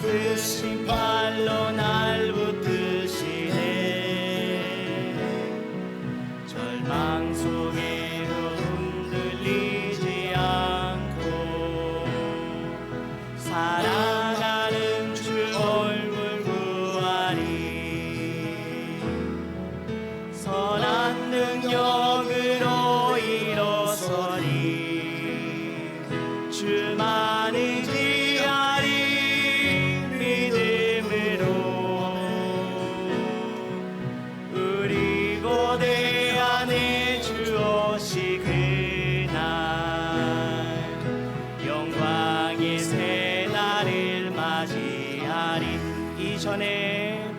크신 팔로 날 붙드시네. 절망 속에 흔들리지 않고 사랑하는 주 얼굴 구하리. 선한 능력으로 일어서리. 주만 의지하리. 믿음으로 우리 고대 안에 주 오시 그날 영광의 새 날을 맞이하리. 이전에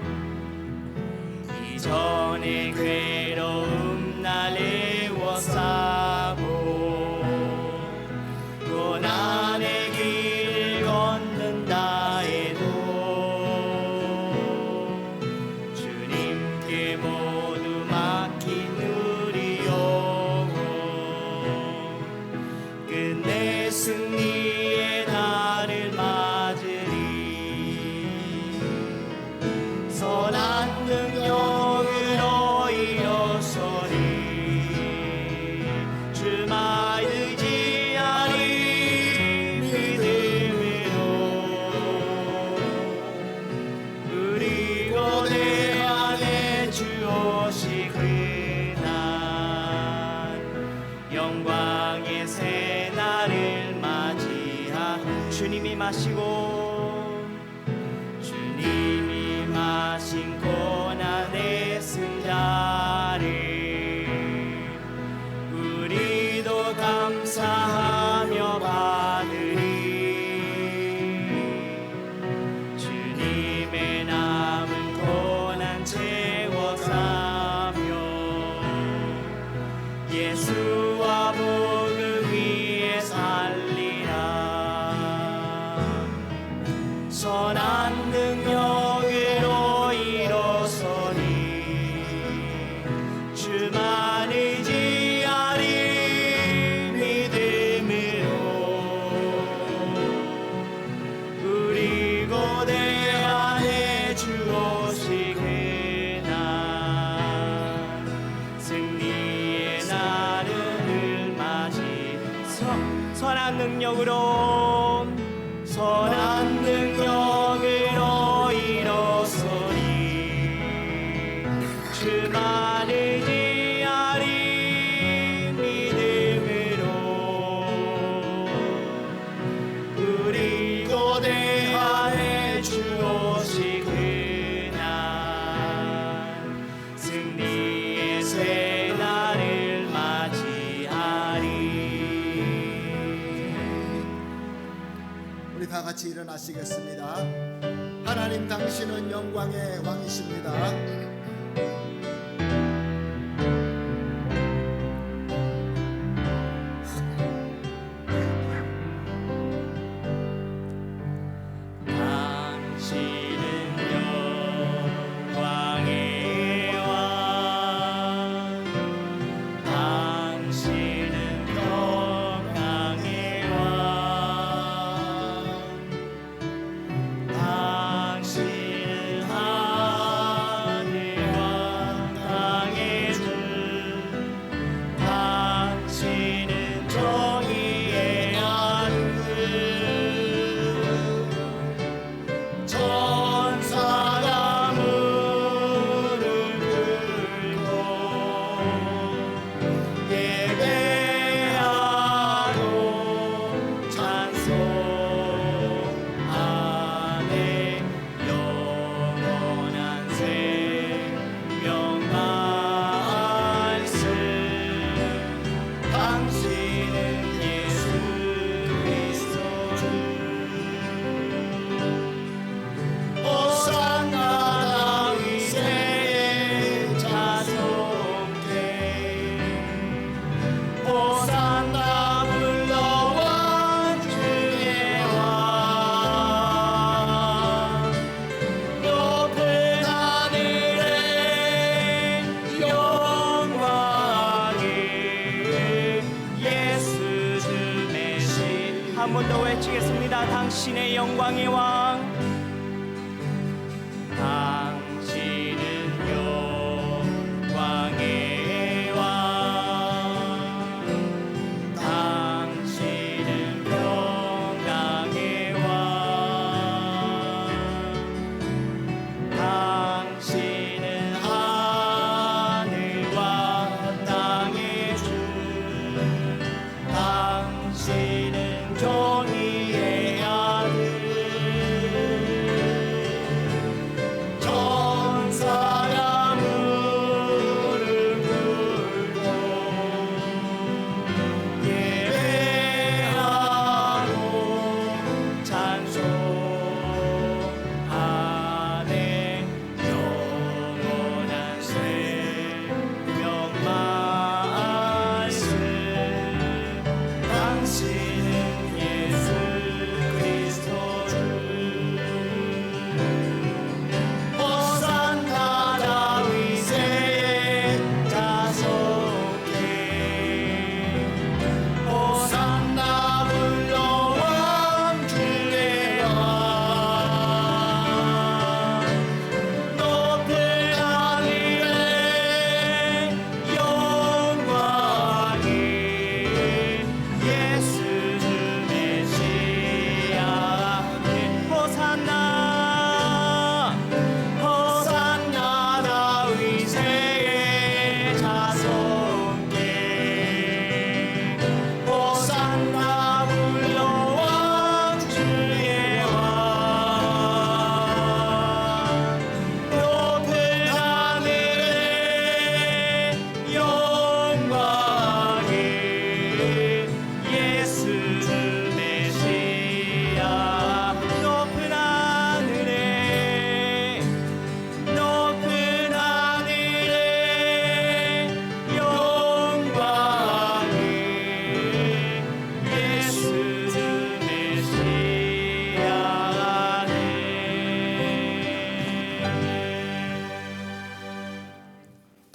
괴로움 날 애워싸고 고난의 길 걷는다 해도 주님께 모두 맡긴 우리 영혼 끝내 승리의 날을 맞으리. 선한 능력으로 일어서리. 주만 의지하리. 믿음으로 우리 고대 안에 주 오시 그날 영광의 새 날을 맞이하. 주님이 마신 고난의 승자를 우리도 감사하며 받으리. 주님의 남은 고난 채워가며 예수와 복음 위에 살리라. 선한 능력으로 일어서리. 주만 의지하리. 믿음으로 우리 고대 안에 주 오시 그날 승리의 날을 맞이. 선한 능력으로 일어서리. 주만 의지하리. 믿음으로 우리 고대 안에 주 오시 그날 승리의 새 날을 맞이하리. 우리 다 같이 일어나시겠습니다. 하나님 당신은 영광의 왕이십니다. 한 번 더 외치겠습니다. 당신의 영광의 왕,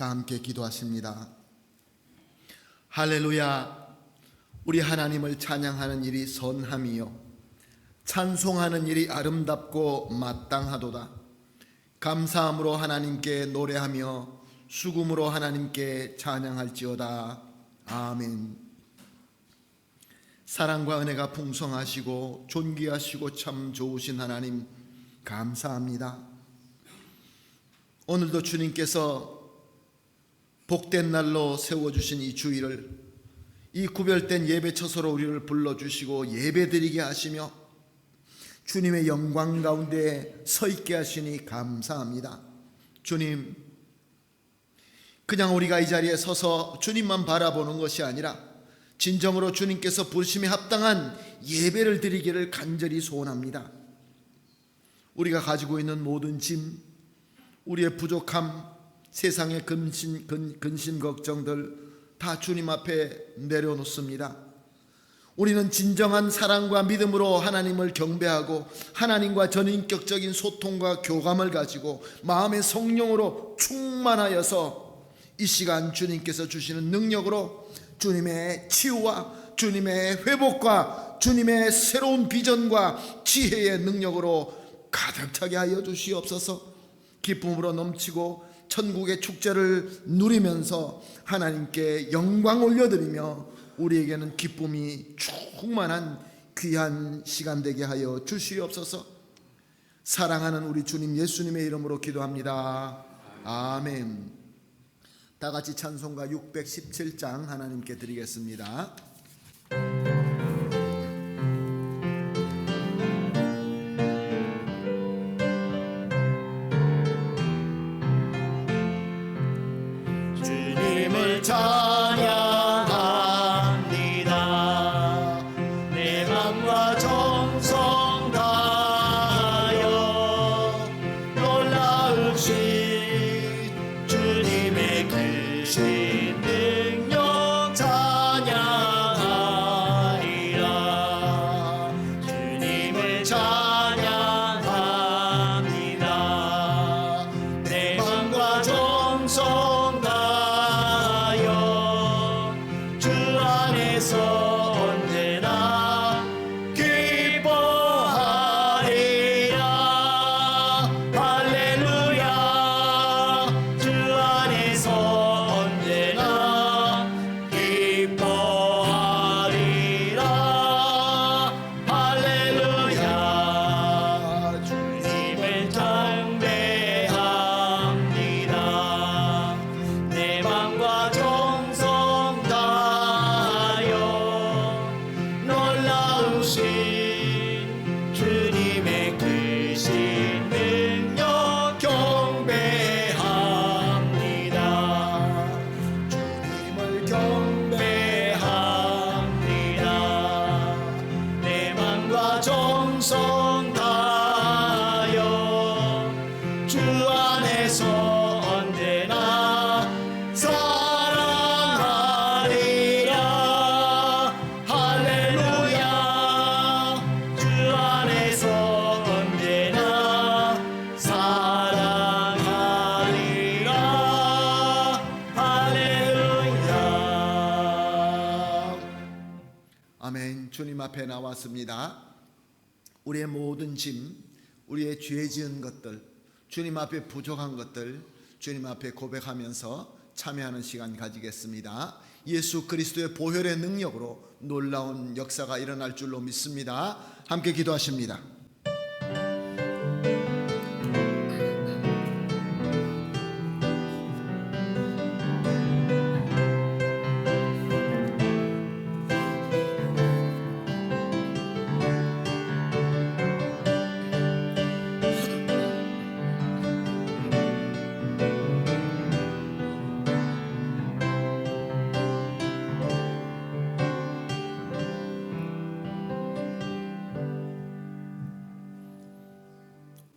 다 함께 기도하십니다. 할렐루야. 우리 하나님을 찬양하는 일이 선함이요 찬송하는 일이 아름답고 마땅하도다. 감사함으로 하나님께 노래하며 수금으로 하나님께 찬양할지어다. 아멘. 사랑과 은혜가 풍성하시고 존귀하시고 참 좋으신 하나님 감사합니다. 오늘도 주님께서 복된 날로 세워주신 이 주일을, 이 구별된 예배 처소로 우리를 불러주시고 예배드리게 하시며 주님의 영광 가운데 서 있게 하시니 감사합니다. 주님, 그냥 우리가 이 자리에 서서 주님만 바라보는 것이 아니라 진정으로 주님께서 부르심에 합당한 예배를 드리기를 간절히 소원합니다. 우리가 가지고 있는 모든 짐, 우리의 부족함, 세상의 근심 걱정들 다 주님 앞에 내려놓습니다. 우리는 진정한 사랑과 믿음으로 하나님을 경배하고 하나님과 전인격적인 소통과 교감을 가지고 마음의 성령으로 충만하여서 이 시간 주님께서 주시는 능력으로 주님의 치유와 주님의 회복과 주님의 새로운 비전과 지혜의 능력으로 가득 차게 하여 주시옵소서. 기쁨으로 넘치고 천국의 축제를 누리면서 하나님께 영광 올려드리며 우리에게는 기쁨이 충만한 귀한 시간 되게 하여 주시옵소서. 사랑하는 우리 주님 예수님의 이름으로 기도합니다. 아멘. 다 같이 찬송가 617장 하나님께 드리겠습니다. 주님을 찬양합니다. 내 맘과 정성 다하여 놀라우신 주님의 크신 능력 찬양하리라. 주님을 찬양합니다. 내 맘과 정성 다하여 주 안에서 언제나 기뻐하리라. 할렐루야. 주 안에서 언제나 기뻐하리라. 할렐루야. 주님을 경배합니다. 내 맘과 정성 다하여 놀라우신 주님의 크신 능력 경배합니다. 주님을 경배합니다. 내 맘과 정성 다하여 주 안에서 언제나 사랑하리라. 할렐루야. 주 안에서 언제나 사랑하리라. 할렐루야. 아멘. 주님 앞에 나왔습니다. 우리의 모든 짐, 우리의 죄 지은 것들, 주님 앞에 부족한 것들 주님 앞에 고백하면서 참여하는 시간 가지겠습니다. 예수 그리스도의 보혈의 능력으로 놀라운 역사가 일어날 줄로 믿습니다. 함께 기도하십니다.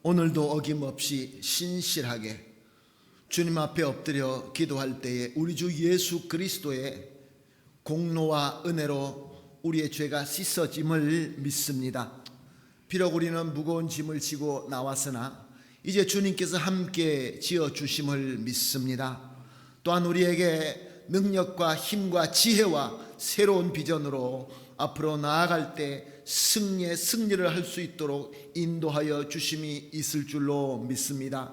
오늘도 어김없이 신실하게 주님 앞에 엎드려 기도할 때에 우리 주 예수 그리스도의 공로와 은혜로 우리의 죄가 씻어짐을 믿습니다. 비록 우리는 무거운 짐을 지고 나왔으나 이제 주님께서 함께 지어주심을 믿습니다. 또한 우리에게 능력과 힘과 지혜와 새로운 비전으로 앞으로 나아갈 때 승리를 할 수 있도록 인도하여 주심이 있을 줄로 믿습니다.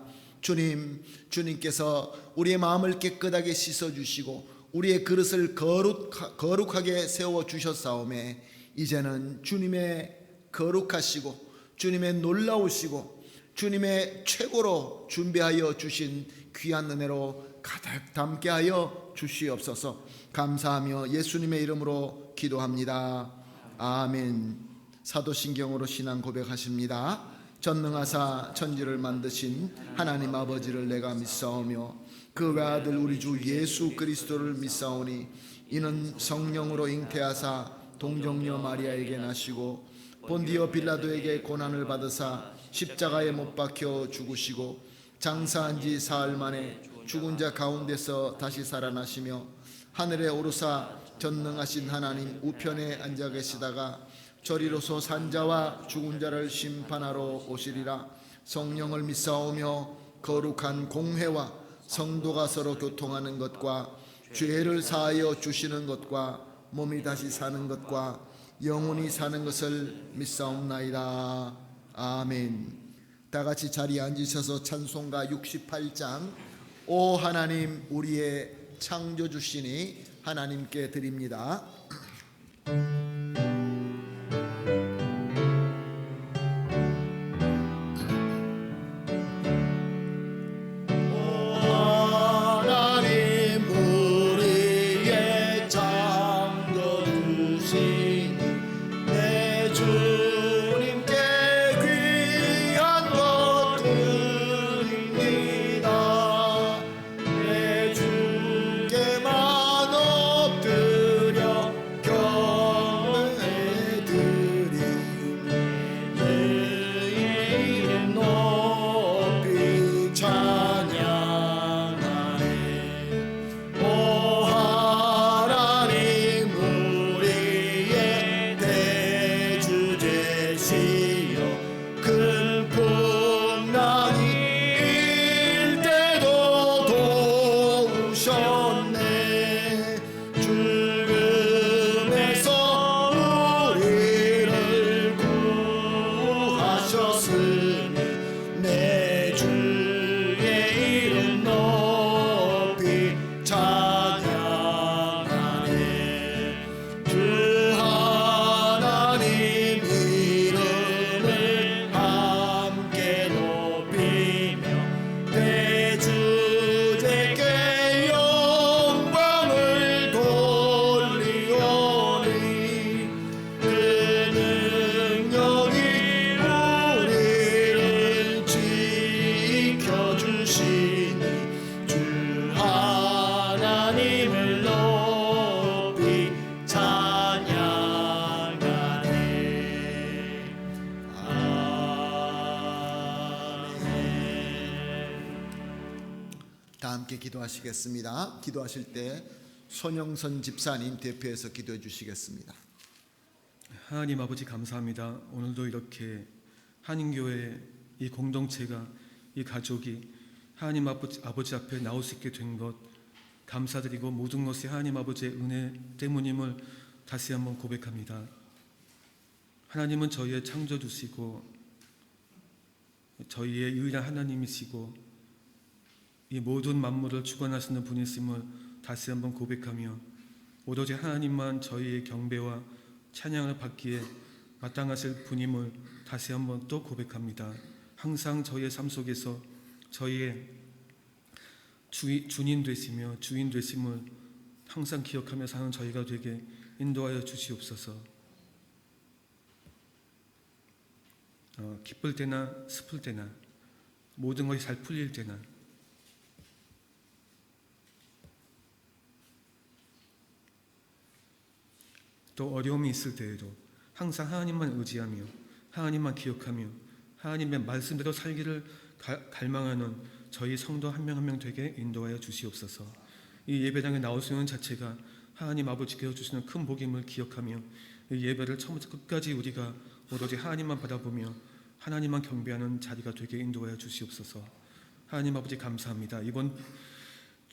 주님께서 우리의 마음을 깨끗하게 씻어주시고 우리의 그릇을 거룩하게 세워주셨사오매 이제는 주님의 거룩하시고 주님의 놀라우시고 주님의 최고로 준비하여 주신 귀한 은혜로 가득 담게 하여 주시옵소서. 감사하며 예수님의 이름으로 기도합니다. 아멘. 사도신경으로 신앙 고백하십니다. 전능하사 천지를 만드신 하나님 아버지를 내가 믿사오며 그 외아들 우리 주 예수 그리스도를 믿사오니 이는 성령으로 잉태하사 동정녀 마리아에게 나시고 본디오 빌라도에게 고난을 받으사 십자가에 못 박혀 죽으시고 장사한 지 사흘 만에 죽은 자 가운데서 다시 살아나시며 하늘에 오르사 전능하신 하나님 우편에 앉아 계시다가 저리로서 산자와 죽은 자를 심판하러 오시리라. 성령을 믿사오며 거룩한 공회와 성도가 서로 교통하는 것과 죄를 사하여 주시는 것과 몸이 다시 사는 것과 영원히 사는 것을 믿사옵나이다. 아멘. 다 같이 자리에 앉으셔서 찬송가 68장 오 하나님 우리의 창조주시니 하나님께 드립니다. 다 함께 기도하시겠습니다. 기도하실 때 손영선 집사님 대표해서 기도해 주시겠습니다. 하나님 아버지 감사합니다. 오늘도 이렇게 한인교회 이 공동체가 이 가족이 하나님 아버지 앞에 나올 수 있게 된 것 감사드리고 모든 것이 하나님 아버지의 은혜 때문임을 다시 한번 고백합니다. 하나님은 저희의 창조주시고 저희의 유일한 하나님이시고 이 모든 만물을 주관하시는 분이심을 다시 한번 고백하며 오로지 하나님만 저희의 경배와 찬양을 받기에 마땅하실 분임을 다시 한번 또 고백합니다. 항상 저희의 삶 속에서 저희의 주님 되시며 주인 되심을 항상 기억하며 사는 저희가 되게 인도하여 주시옵소서. 기쁠 때나 슬플 때나 모든 것이 잘 풀릴 때나 또 어려움이 있을 때에도 항상 하나님만 의지하며 하나님만 기억하며 하나님의 말씀대로 살기를 갈망하는 저희 성도 한 명 한 명 되게 인도하여 주시옵소서. 이 예배당에 나올 수 있는 자체가 하나님 아버지께서 주시는 큰 복임을 기억하며 이 예배를 처음부터 끝까지 우리가 오로지 하나님만 바라보며 하나님만 경배하는 자리가 되게 인도하여 주시옵소서. 하나님 아버지 감사합니다. 이번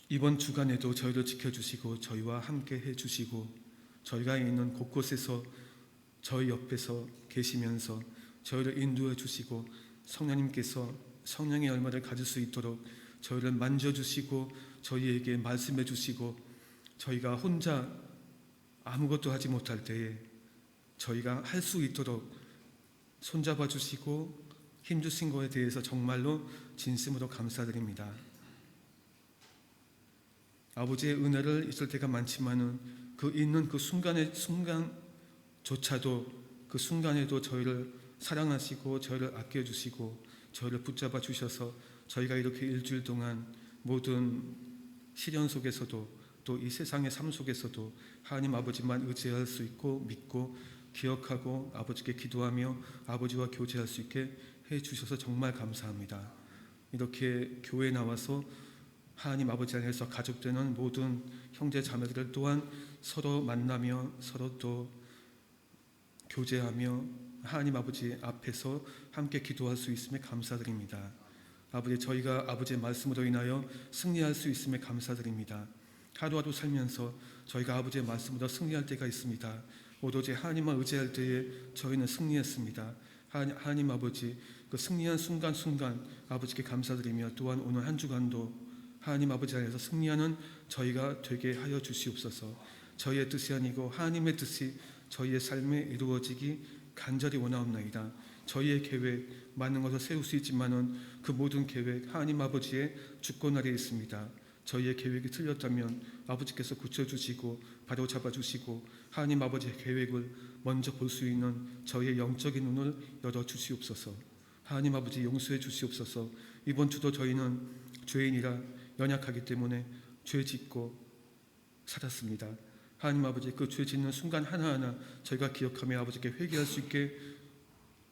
이번 주간에도 저희를 지켜주시고 저희와 함께 해주시고 저희가 있는 곳곳에서 저희 옆에서 계시면서 저희를 인도해 주시고 성령님께서 성령의 열매를 가질 수 있도록 저희를 만져주시고 저희에게 말씀해 주시고 저희가 혼자 아무것도 하지 못할 때에 저희가 할 수 있도록 손잡아 주시고 힘주신 것에 대해서 정말로 진심으로 감사드립니다. 아버지의 은혜를 잊을 때가 많지만은 그 있는 그 순간조차도 그 순간에도 저희를 사랑하시고 저희를 아껴주시고 저희를 붙잡아 주셔서 저희가 이렇게 일주일 동안 모든 시련 속에서도 또 이 세상의 삶 속에서도 하나님 아버지만 의지할 수 있고 믿고 기억하고 아버지께 기도하며 아버지와 교제할 수 있게 해주셔서 정말 감사합니다. 이렇게 교회에 나와서 하나님 아버지 안에서 가족되는 모든 형제 자매들 또한 서로 만나며 서로 또 교제하며 하나님 아버지 앞에서 함께 기도할 수 있음에 감사드립니다. 아버지, 저희가 아버지의 말씀으로 인하여 승리할 수 있음에 감사드립니다. 하루하루 살면서 저희가 아버지의 말씀으로 승리할 때가 있습니다. 오로지 하나님만 의지할 때에 저희는 승리했습니다. 하나님 아버지, 그 승리한 순간순간 아버지께 감사드리며 또한 오늘 한 주간도 하나님 아버지 안에서 승리하는 저희가 되게 하여 주시옵소서. 저희의 뜻이 아니고 하나님의 뜻이 저희의 삶에 이루어지기 간절히 원하옵나이다. 저희의 계획 많은 것을 세울 수 있지만은 그 모든 계획 하나님 아버지의 주권 아래에 있습니다. 저희의 계획이 틀렸다면 아버지께서 고쳐주시고 바로 잡아주시고 하나님 아버지의 계획을 먼저 볼 수 있는 저희의 영적인 눈을 열어주시옵소서. 하나님 아버지 용서해 주시옵소서. 이번 주도 저희는 죄인이라 연약하기 때문에 죄 짓고 살았습니다. 하나님 아버지, 그 죄 짓는 순간 하나하나 저희가 기억하며 아버지께 회개할 수 있게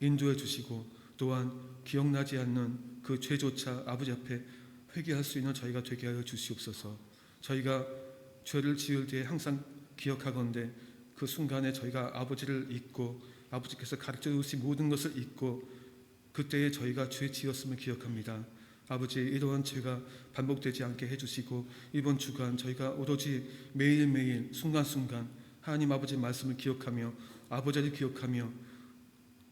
인도해 주시고 또한 기억나지 않는 그 죄조차 아버지 앞에 회개할 수 있는 저희가 되게 하여 주시옵소서. 저희가 죄를 지을 때 항상 기억하건대 그 순간에 저희가 아버지를 잊고 아버지께서 가르쳐 주신 모든 것을 잊고 그때에 저희가 죄 지었음을 기억합니다. 아버지, 이러한 죄가 반복되지 않게 해주시고 이번 주간 저희가 오로지 매일매일 순간순간 하나님 아버지의 말씀을 기억하며 아버지를 기억하며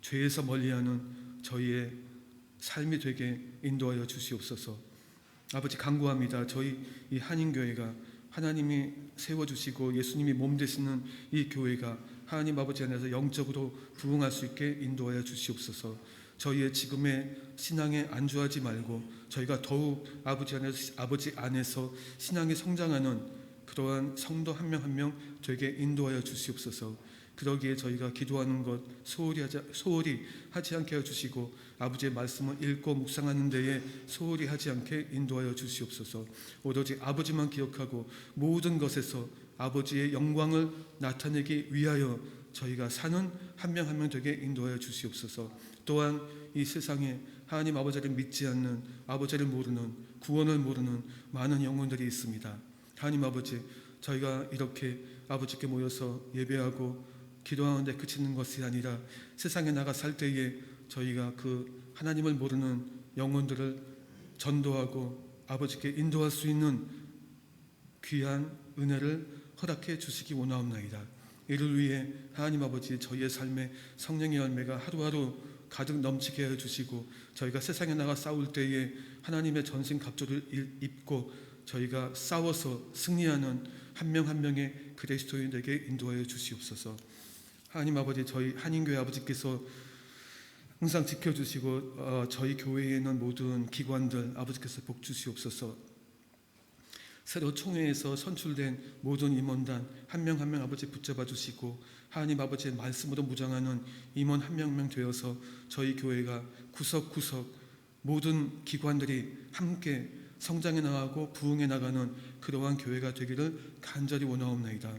죄에서 멀리하는 저희의 삶이 되게 인도하여 주시옵소서. 아버지, 간구합니다. 저희 이 한인교회가 하나님이 세워주시고 예수님이 몸 되시는 이 교회가 하나님 아버지 안에서 영적으로 부흥할 수 있게 인도하여 주시옵소서. 저희의 지금의 신앙에 안주하지 말고 저희가 더욱 아버지 안에서 신앙이 성장하는 그러한 성도 한 명 한 명 되게 인도하여 주시옵소서. 그러기에 저희가 기도하는 것 소홀히 하지 않게 해주시고 아버지의 말씀을 읽고 묵상하는 데에 소홀히 하지 않게 인도하여 주시옵소서. 오로지 아버지만 기억하고 모든 것에서 아버지의 영광을 나타내기 위하여 저희가 사는 한 명 한 명 되게 인도하여 주시옵소서. 또한 이 세상에 하나님 아버지를 믿지 않는, 아버지를 모르는, 구원을 모르는 많은 영혼들이 있습니다. 하나님 아버지, 저희가 이렇게 아버지께 모여서 예배하고 기도하는데 그치는 것이 아니라 세상에 나가 살 때에 저희가 그 하나님을 모르는 영혼들을 전도하고 아버지께 인도할 수 있는 귀한 은혜를 허락해 주시기 원하옵나이다. 이를 위해 하나님 아버지, 저희의 삶에 성령의 열매가 하루하루 가득 넘치게 해주시고 저희가 세상에 나가 싸울 때에 하나님의 전신 갑주를 입고 저희가 싸워서 승리하는 한 명 한 명의 그리스도인에게 인도하여 주시옵소서. 하나님 아버지, 저희 한인교회 아버지께서 항상 지켜주시고 저희 교회에 있는 모든 기관들 아버지께서 복 주시옵소서. 새로 총회에서 선출된 모든 임원단 한 명 한 명 아버지 붙잡아 주시고 하나님 아버지의 말씀으로 무장하는 임원 한 명 한 명 되어서 저희 교회가 구석구석 모든 기관들이 함께 성장해 나가고 부흥해 나가는 그러한 교회가 되기를 간절히 원하옵나이다.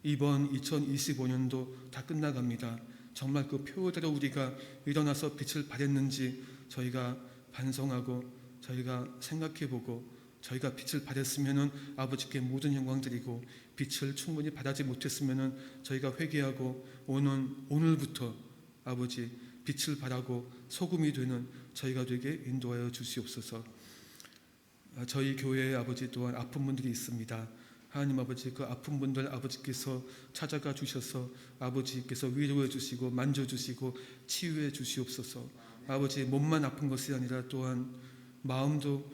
이번 2025년도 다 끝나갑니다. 정말 그 표대로 우리가 일어나서 빛을 발했는지 저희가 반성하고 저희가 생각해보고 저희가 빛을 발했으면 아버지께 모든 영광 드리고 빛을 충분히 발하지 못했으면 저희가 회개하고 오늘부터 아버지 빛을 발하고 소금이 되는 저희가 되게 인도하여 주시옵소서. 저희 교회에 아버지 또한 아픈 분들이 있습니다. 하나님 아버지, 그 아픈 분들 아버지께서 찾아가 주셔서 아버지께서 위로해 주시고 만져 주시고 치유해 주시옵소서. 아버지, 몸만 아픈 것이 아니라 또한 마음도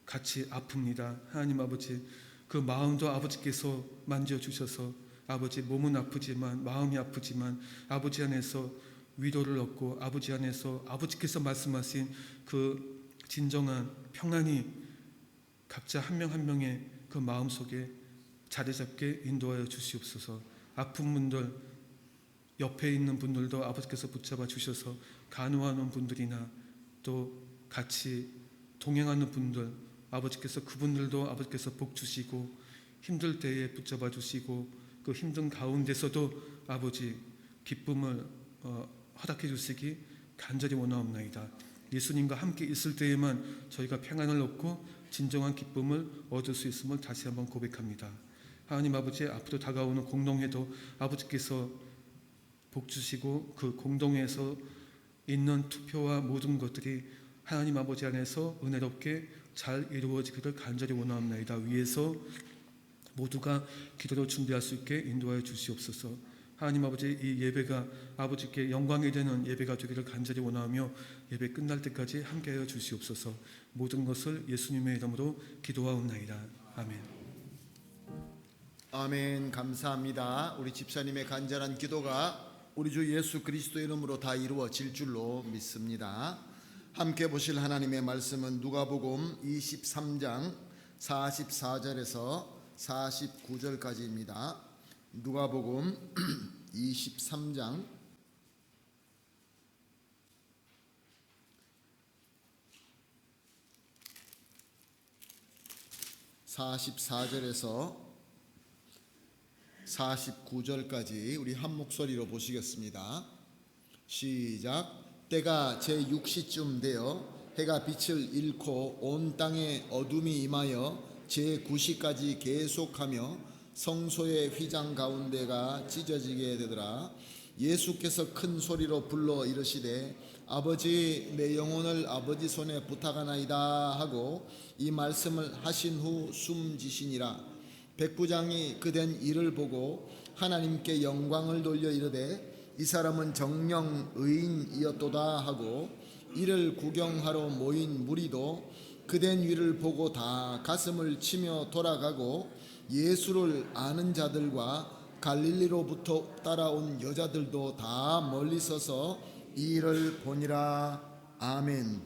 같이 아픕니다. 하나님 아버지, 그 마음도 아버지께서 만져 주셔서 아버지, 몸은 아프지만 마음이 아프지만 아버지 안에서 위로를 얻고 아버지 안에서 아버지께서 말씀하신 그 진정한 평안이 각자 한 명 한 명의 그 마음속에 자리 잡게 인도하여 주시옵소서. 아픈 분들, 옆에 있는 분들도 아버지께서 붙잡아 주셔서 간호하는 분들이나 또 같이 동행하는 분들, 아버지께서 그분들도 아버지께서 복 주시고 힘들 때에 붙잡아 주시고 그 힘든 가운데서도 아버지 기쁨을 허락해 주시기 간절히 원하옵나이다. 예수님과 함께 있을 때에만 저희가 평안을 얻고 진정한 기쁨을 얻을 수 있음을 다시 한번 고백합니다. 하나님 아버지, 앞으로 다가오는 공동회도 아버지께서 복 주시고 그 공동회에서 있는 투표와 모든 것들이 하나님 아버지 안에서 은혜롭게 잘 이루어지기를 간절히 원하옵나이다. 위에서 모두가 기도로 준비할 수 있게 인도하여 주시옵소서. 하나님 아버지, 이 예배가 아버지께 영광이 되는 예배가 되기를 간절히 원하며 예배 끝날 때까지 함께하여 주시옵소서. 모든 것을 예수님의 이름으로 기도하옵나이다. 아멘. 아멘. 감사합니다. 우리 집사님의 간절한 기도가 우리 주 예수 그리스도의 이름으로 다 이루어질 줄로 믿습니다. 함께 보실 하나님의 말씀은 누가복음 23장 44절에서 49절까지입니다. 누가복음 23장 44절에서 49절까지 우리 한 목소리로 보시겠습니다. 시작. 때가 제6시쯤 되어 해가 빛을 잃고 온 땅에 어둠이 임하여 제9시까지 계속하며 성소의 휘장 가운데가 찢어지게 되더라. 예수께서 큰 소리로 불러 이르시되 아버지, 내 영혼을 아버지 손에 부탁하나이다 하고 이 말씀을 하신 후 숨지시니라. 백부장이 그된 일을 보고 하나님께 영광을 돌려 이르되 이 사람은 정령 의인이었도다 하고 이를 구경하러 모인 무리도 그된 일을 보고 다 가슴을 치며 돌아가고 예수를 아는 자들과 갈릴리로부터 따라온 여자들도 다 멀리 서서 이 일을 보니라. 아멘.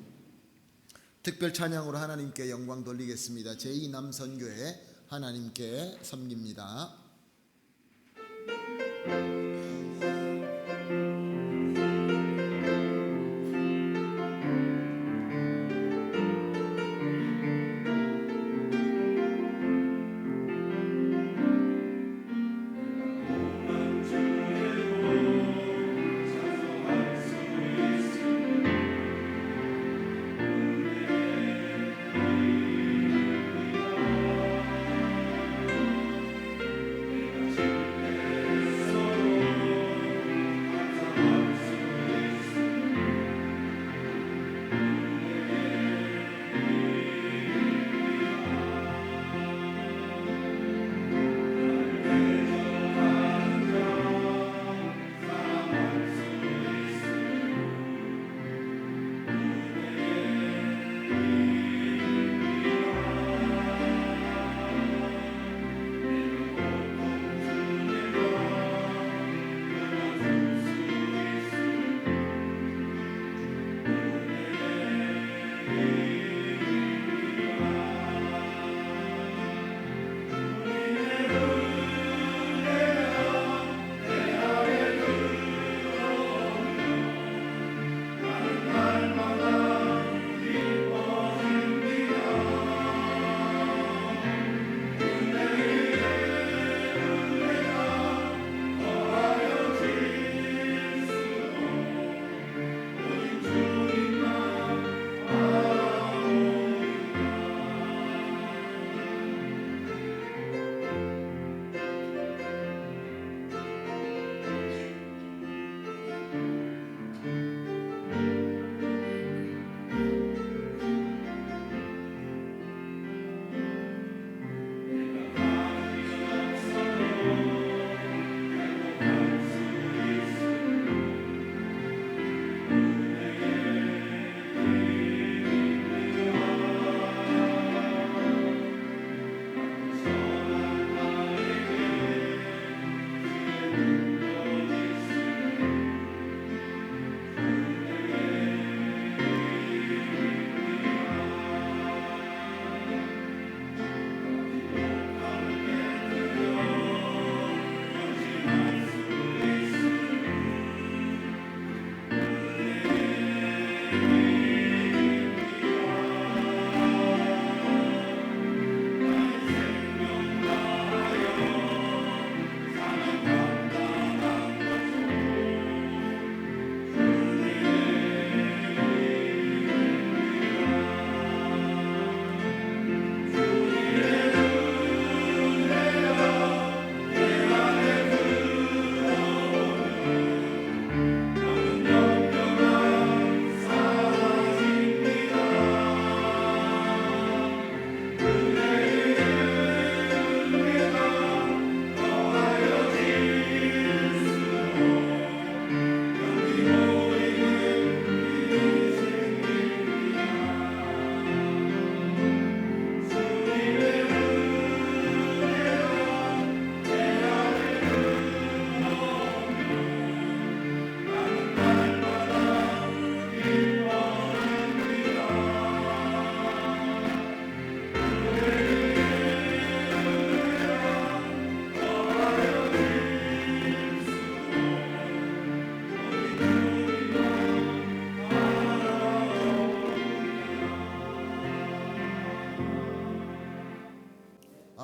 특별 찬양으로 하나님께 영광 돌리겠습니다. 제2남선교회 하나님께 섬깁니다.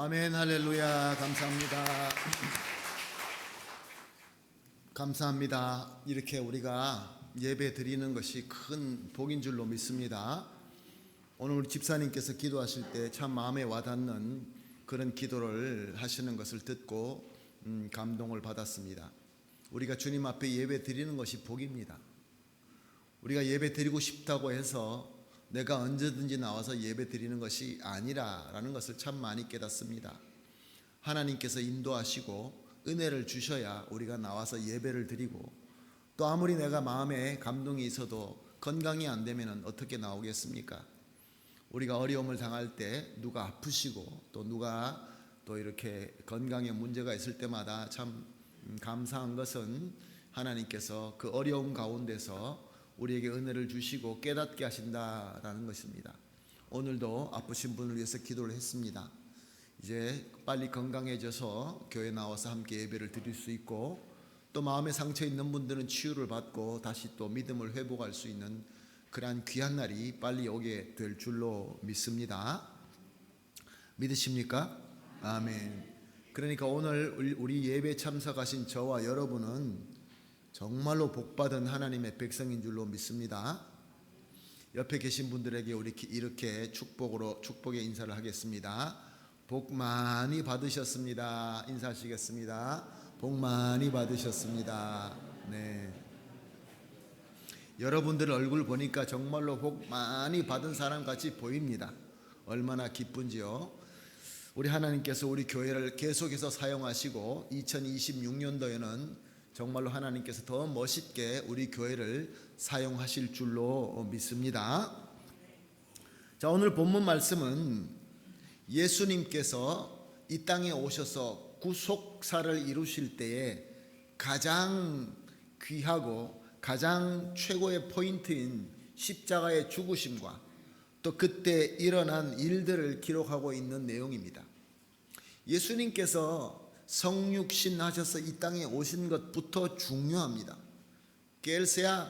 아멘. 할렐루야. 감사합니다. 감사합니다. 이렇게 우리가 예배 드리는 것이 큰 복인 줄로 믿습니다. 오늘 우리 집사님께서 기도하실 때 참 마음에 와닿는 그런 기도를 하시는 것을 듣고 감동을 받았습니다. 우리가 주님 앞에 예배 드리는 것이 복입니다. 우리가 예배 드리고 싶다고 해서 내가 언제든지 나와서 예배 드리는 것이 아니라라는 것을 참 많이 깨닫습니다. 하나님께서 인도하시고 은혜를 주셔야 우리가 나와서 예배를 드리고, 또 아무리 내가 마음에 감동이 있어도 건강이 안 되면 어떻게 나오겠습니까? 우리가 어려움을 당할 때 누가 아프시고 또 누가 또 이렇게 건강에 문제가 있을 때마다 참 감사한 것은 하나님께서 그 어려움 가운데서 우리에게 은혜를 주시고 깨닫게 하신다라는 것입니다. 오늘도 아프신 분을 위해서 기도를 했습니다. 이제 빨리 건강해져서 교회 나와서 함께 예배를 드릴 수 있고, 또 마음에 상처 있는 분들은 치유를 받고 다시 또 믿음을 회복할 수 있는 그러한 귀한 날이 빨리 오게 될 줄로 믿습니다. 믿으십니까? 아멘. 그러니까 오늘 우리 예배 참석하신 저와 여러분은 정말로 복받은 하나님의 백성인 줄로 믿습니다. 옆에 계신 분들에게 우리 이렇게 축복의 인사를 하겠습니다. 복 많이 받으셨습니다. 인사하시겠습니다. 복 많이 받으셨습니다. 네. 여러분들 얼굴 보니까 정말로 복 많이 받은 사람 같이 보입니다. 얼마나 기쁜지요. 우리 하나님께서 우리 교회를 계속해서 사용하시고 2026년도에는 정말로 하나님께서 더 멋있게 우리 교회를 사용하실 줄로 믿습니다. 자, 오늘 본문 말씀은 예수님께서 이 땅에 오셔서 구속사를 이루실 때에 가장 귀하고 가장 최고의 포인트인 십자가의 죽으심과 또 그때 일어난 일들을 기록하고 있는 내용입니다. 예수님께서 성육신 하셔서 이 땅에 오신 것부터 중요합니다. Que Él sea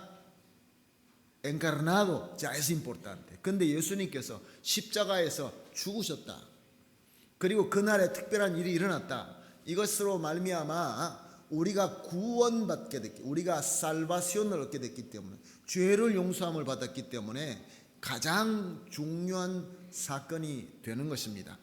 encarnado ya es importante. 근데 예수님께서 십자가에서 죽으셨다. 그리고 그날에 특별한 일이 일어났다. 이것으로 말미암아 우리가 구원받게 됐기, 우리가 살바시온을 얻게 됐기 때문에, 죄를 용서함을 받았기 때문에 가장 중요한 사건이 되는 것입니다.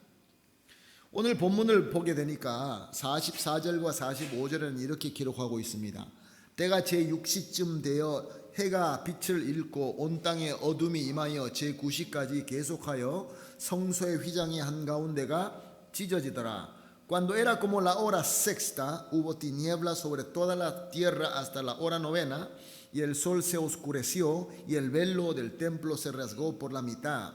오늘 본문을 보게 되니까 44절과 45절에는 이렇게 기록하고 있습니다. 때가 제6시쯤 되어 해가 빛을 잃고 온 땅에 어둠이 임하여 제9시까지 계속하여 성소의 휘장의 한가운데가 찢어지더라. Cuando era como la hora sexta, hubo tinieblas sobre toda la tierra hasta la hora novena, y el sol se oscureció, y el velo del templo se rasgó por la mitad.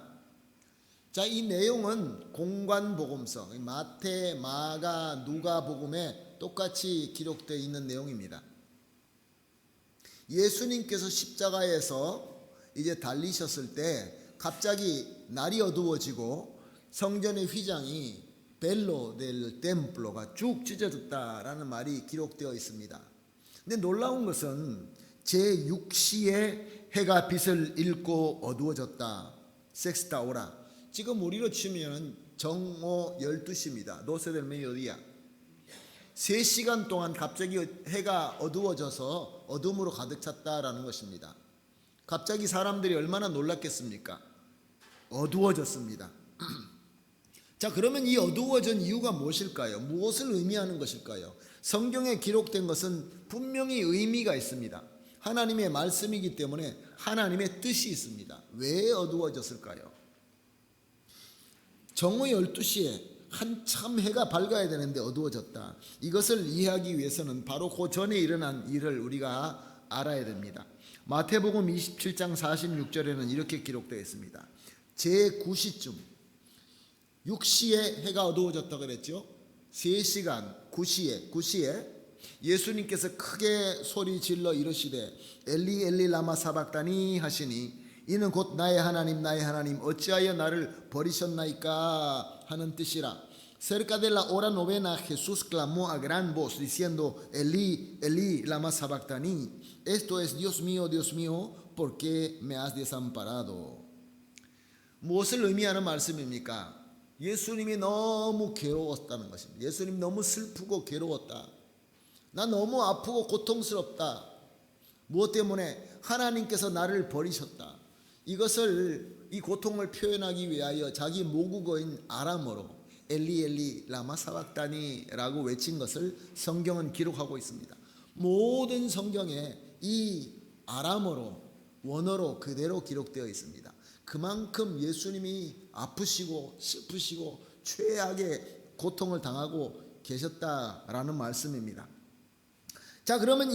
자, 이 내용은 공관복음서, 마태, 마가, 누가복음에 똑같이 기록되어 있는 내용입니다. 예수님께서 십자가에서 이제 달리셨을 때 갑자기 날이 어두워지고 성전의 휘장이 벨로 델 템플로가 쭉 찢어졌다라는 말이 기록되어 있습니다. 근데 놀라운 것은 제6시에 해가 빛을 잃고 어두워졌다. 섹스타 오라. 지금 우리로 치면 정오 12시입니다. 12 del mediodía. 3시간 동안 갑자기 해가 어두워져서 어둠으로 가득 찼다라는 것입니다. 갑자기 사람들이 얼마나 놀랐겠습니까? 어두워졌습니다. 자, 그러면 이 어두워진 이유가 무엇일까요? 무엇을 의미하는 것일까요? 성경에 기록된 것은 분명히 의미가 있습니다. 하나님의 말씀이기 때문에 하나님의 뜻이 있습니다. 왜 어두워졌을까요? 정오 12시에 한참 해가 밝아야 되는데 어두워졌다. 이것을 이해하기 위해서는 바로 그 전에 일어난 일을 우리가 알아야 됩니다. 마태복음 27장 46절에는 이렇게 기록되어 있습니다. 제9시쯤 6시에 해가 어두워졌다고 그랬죠. 3시간 9시에 예수님께서 크게 소리 질러 이르시되 엘리 엘리 라마 사박다니 하시니 이는 곧 나의 하나님 어찌하여 나를 버리셨나이까 하는 뜻이라. Cerca de la hora novena Jesús clamó a gran voz diciendo Elí Elí lama sabactani. Esto es Dios mío ¿por qué me has desamparado? 무엇을 의미하는 말씀입니까? 예수님이 너무 괴로웠다는 것입니다. 예수님이 너무 슬프고 괴로웠다. 나 너무 아프고 고통스럽다. 무엇 때문에? 하나님께서 나를 버리셨다. 이 고통을 표현하기 위하여 자기 모국어인 아람어로 엘리 엘리 라마 사박다니라고 외친 것을 성경은 기록하고 있습니다. 모든 성경에 이 아람어로 원어로 그대로 기록되어 있습니다. 그만큼 예수님이 아프시고 슬프시고 최악의 고통을 당하고 계셨다라는 말씀입니다. 자, 그러면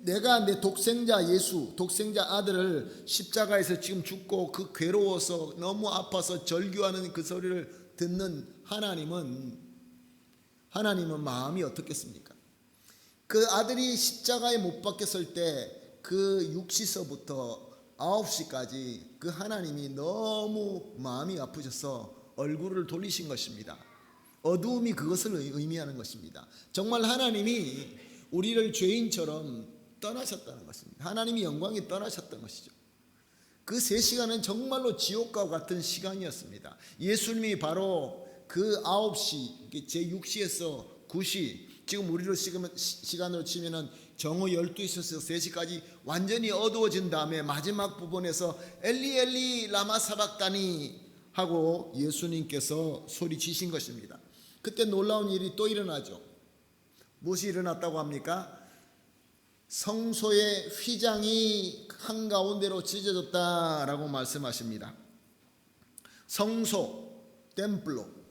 내가 내 독생자 예수, 독생자 아들을 십자가에서 지금 죽고 그 괴로워서 너무 아파서 절규하는 그 소리를 듣는 하나님은 마음이 어떻겠습니까? 그 아들이 십자가에 못 박혔을 때 그 6시서부터 9시까지 그 하나님이 너무 마음이 아프셔서 얼굴을 돌리신 것입니다. 어두움이 그것을 의미하는 것입니다. 정말 하나님이 우리를 죄인처럼 떠나셨다는 것입니다. 하나님이 영광이 떠나셨던 것이죠. 그 3시간은 정말로 지옥과 같은 시간이었습니다. 예수님이 바로 그 9시, 제6시에서 9시, 지금 우리로 시간으로 치면은 정오 12시에서 3시까지 완전히 어두워진 다음에 마지막 부분에서 엘리 엘리 라마 사박다니 하고 예수님께서 소리치신 것입니다. 그때 놀라운 일이 또 일어나죠. 무엇이 일어났다고 합니까? 성소의 휘장이 한가운데로 찢어졌다라고 말씀하십니다. 성소,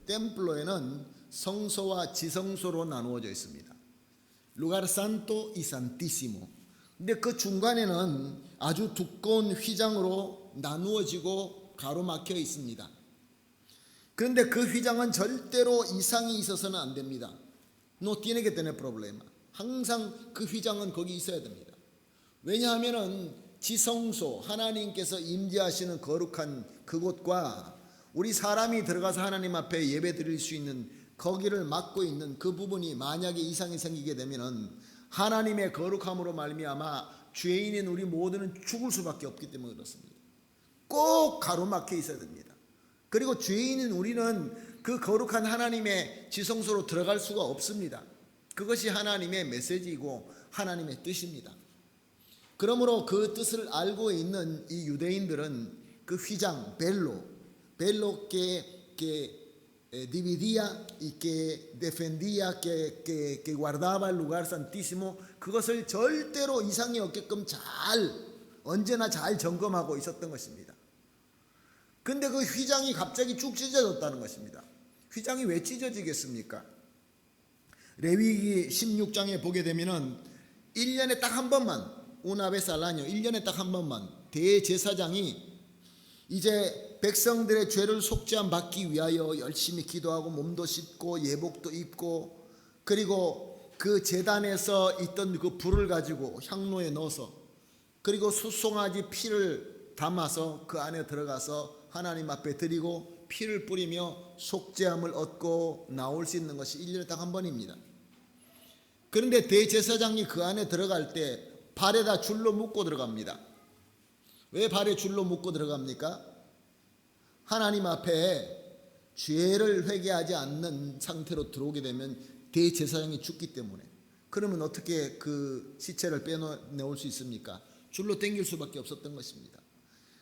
템플로에는 성소와 지성소로 나누어져 있습니다. Lugar Santo y Santísimo. 근데 그 중간에는 아주 두꺼운 휘장으로 나누어지고 가로막혀 있습니다. 그런데 그 휘장은 절대로 이상이 있어서는 안 됩니다. No tiene que tener problema. 항상 그 휘장은 거기 있어야 됩니다. 왜냐하면은 지성소, 하나님께서 임재하시는 거룩한 그곳과 우리 사람이 들어가서 하나님 앞에 예배 드릴 수 있는 거기를 막고 있는 그 부분이 만약에 이상이 생기게 되면은 하나님의 거룩함으로 말미암아 죄인인 우리 모두는 죽을 수밖에 없기 때문에 그렇습니다. 꼭 가로막혀 있어야 됩니다. 그리고 죄인인 우리는 그 거룩한 하나님의 지성소로 들어갈 수가 없습니다. 그것이 하나님의 메시지이고 하나님의 뜻입니다. 그러므로 그 뜻을 알고 있는 이 유대인들은 그 휘장 bello que dividía y que defendía, que guardaba el lugar santísimo, 그것을 절대로 이상이 없게끔 언제나 잘 점검하고 있었던 것입니다. 근데 그 휘장이 갑자기 쭉 찢어졌다는 것입니다. 휘장이 왜 찢어지겠습니까? 레위기 16장에 보게 되면은 1년에 딱 한 번만, una vez al año, 1년에 딱 한 번만 대제사장이 이제 백성들의 죄를 속죄함 받기 위하여 열심히 기도하고 몸도 씻고 예복도 입고 그리고 그 제단에서 있던 그 불을 가지고 향로에 넣어서 그리고 수송아지 피를 담아서 그 안에 들어가서 하나님 앞에 드리고 피를 뿌리며 속죄함을 얻고 나올 수 있는 것이 1년에 딱 한 번입니다. 그런데 대제사장이 그 안에 들어갈 때 발에다 줄로 묶고 들어갑니다. 왜 발에 줄로 묶고 들어갑니까? 하나님 앞에 죄를 회개하지 않는 상태로 들어오게 되면 대제사장이 죽기 때문에. 그러면 어떻게 그 시체를 빼내올 수 있습니까? 줄로 당길 수밖에 없었던 것입니다.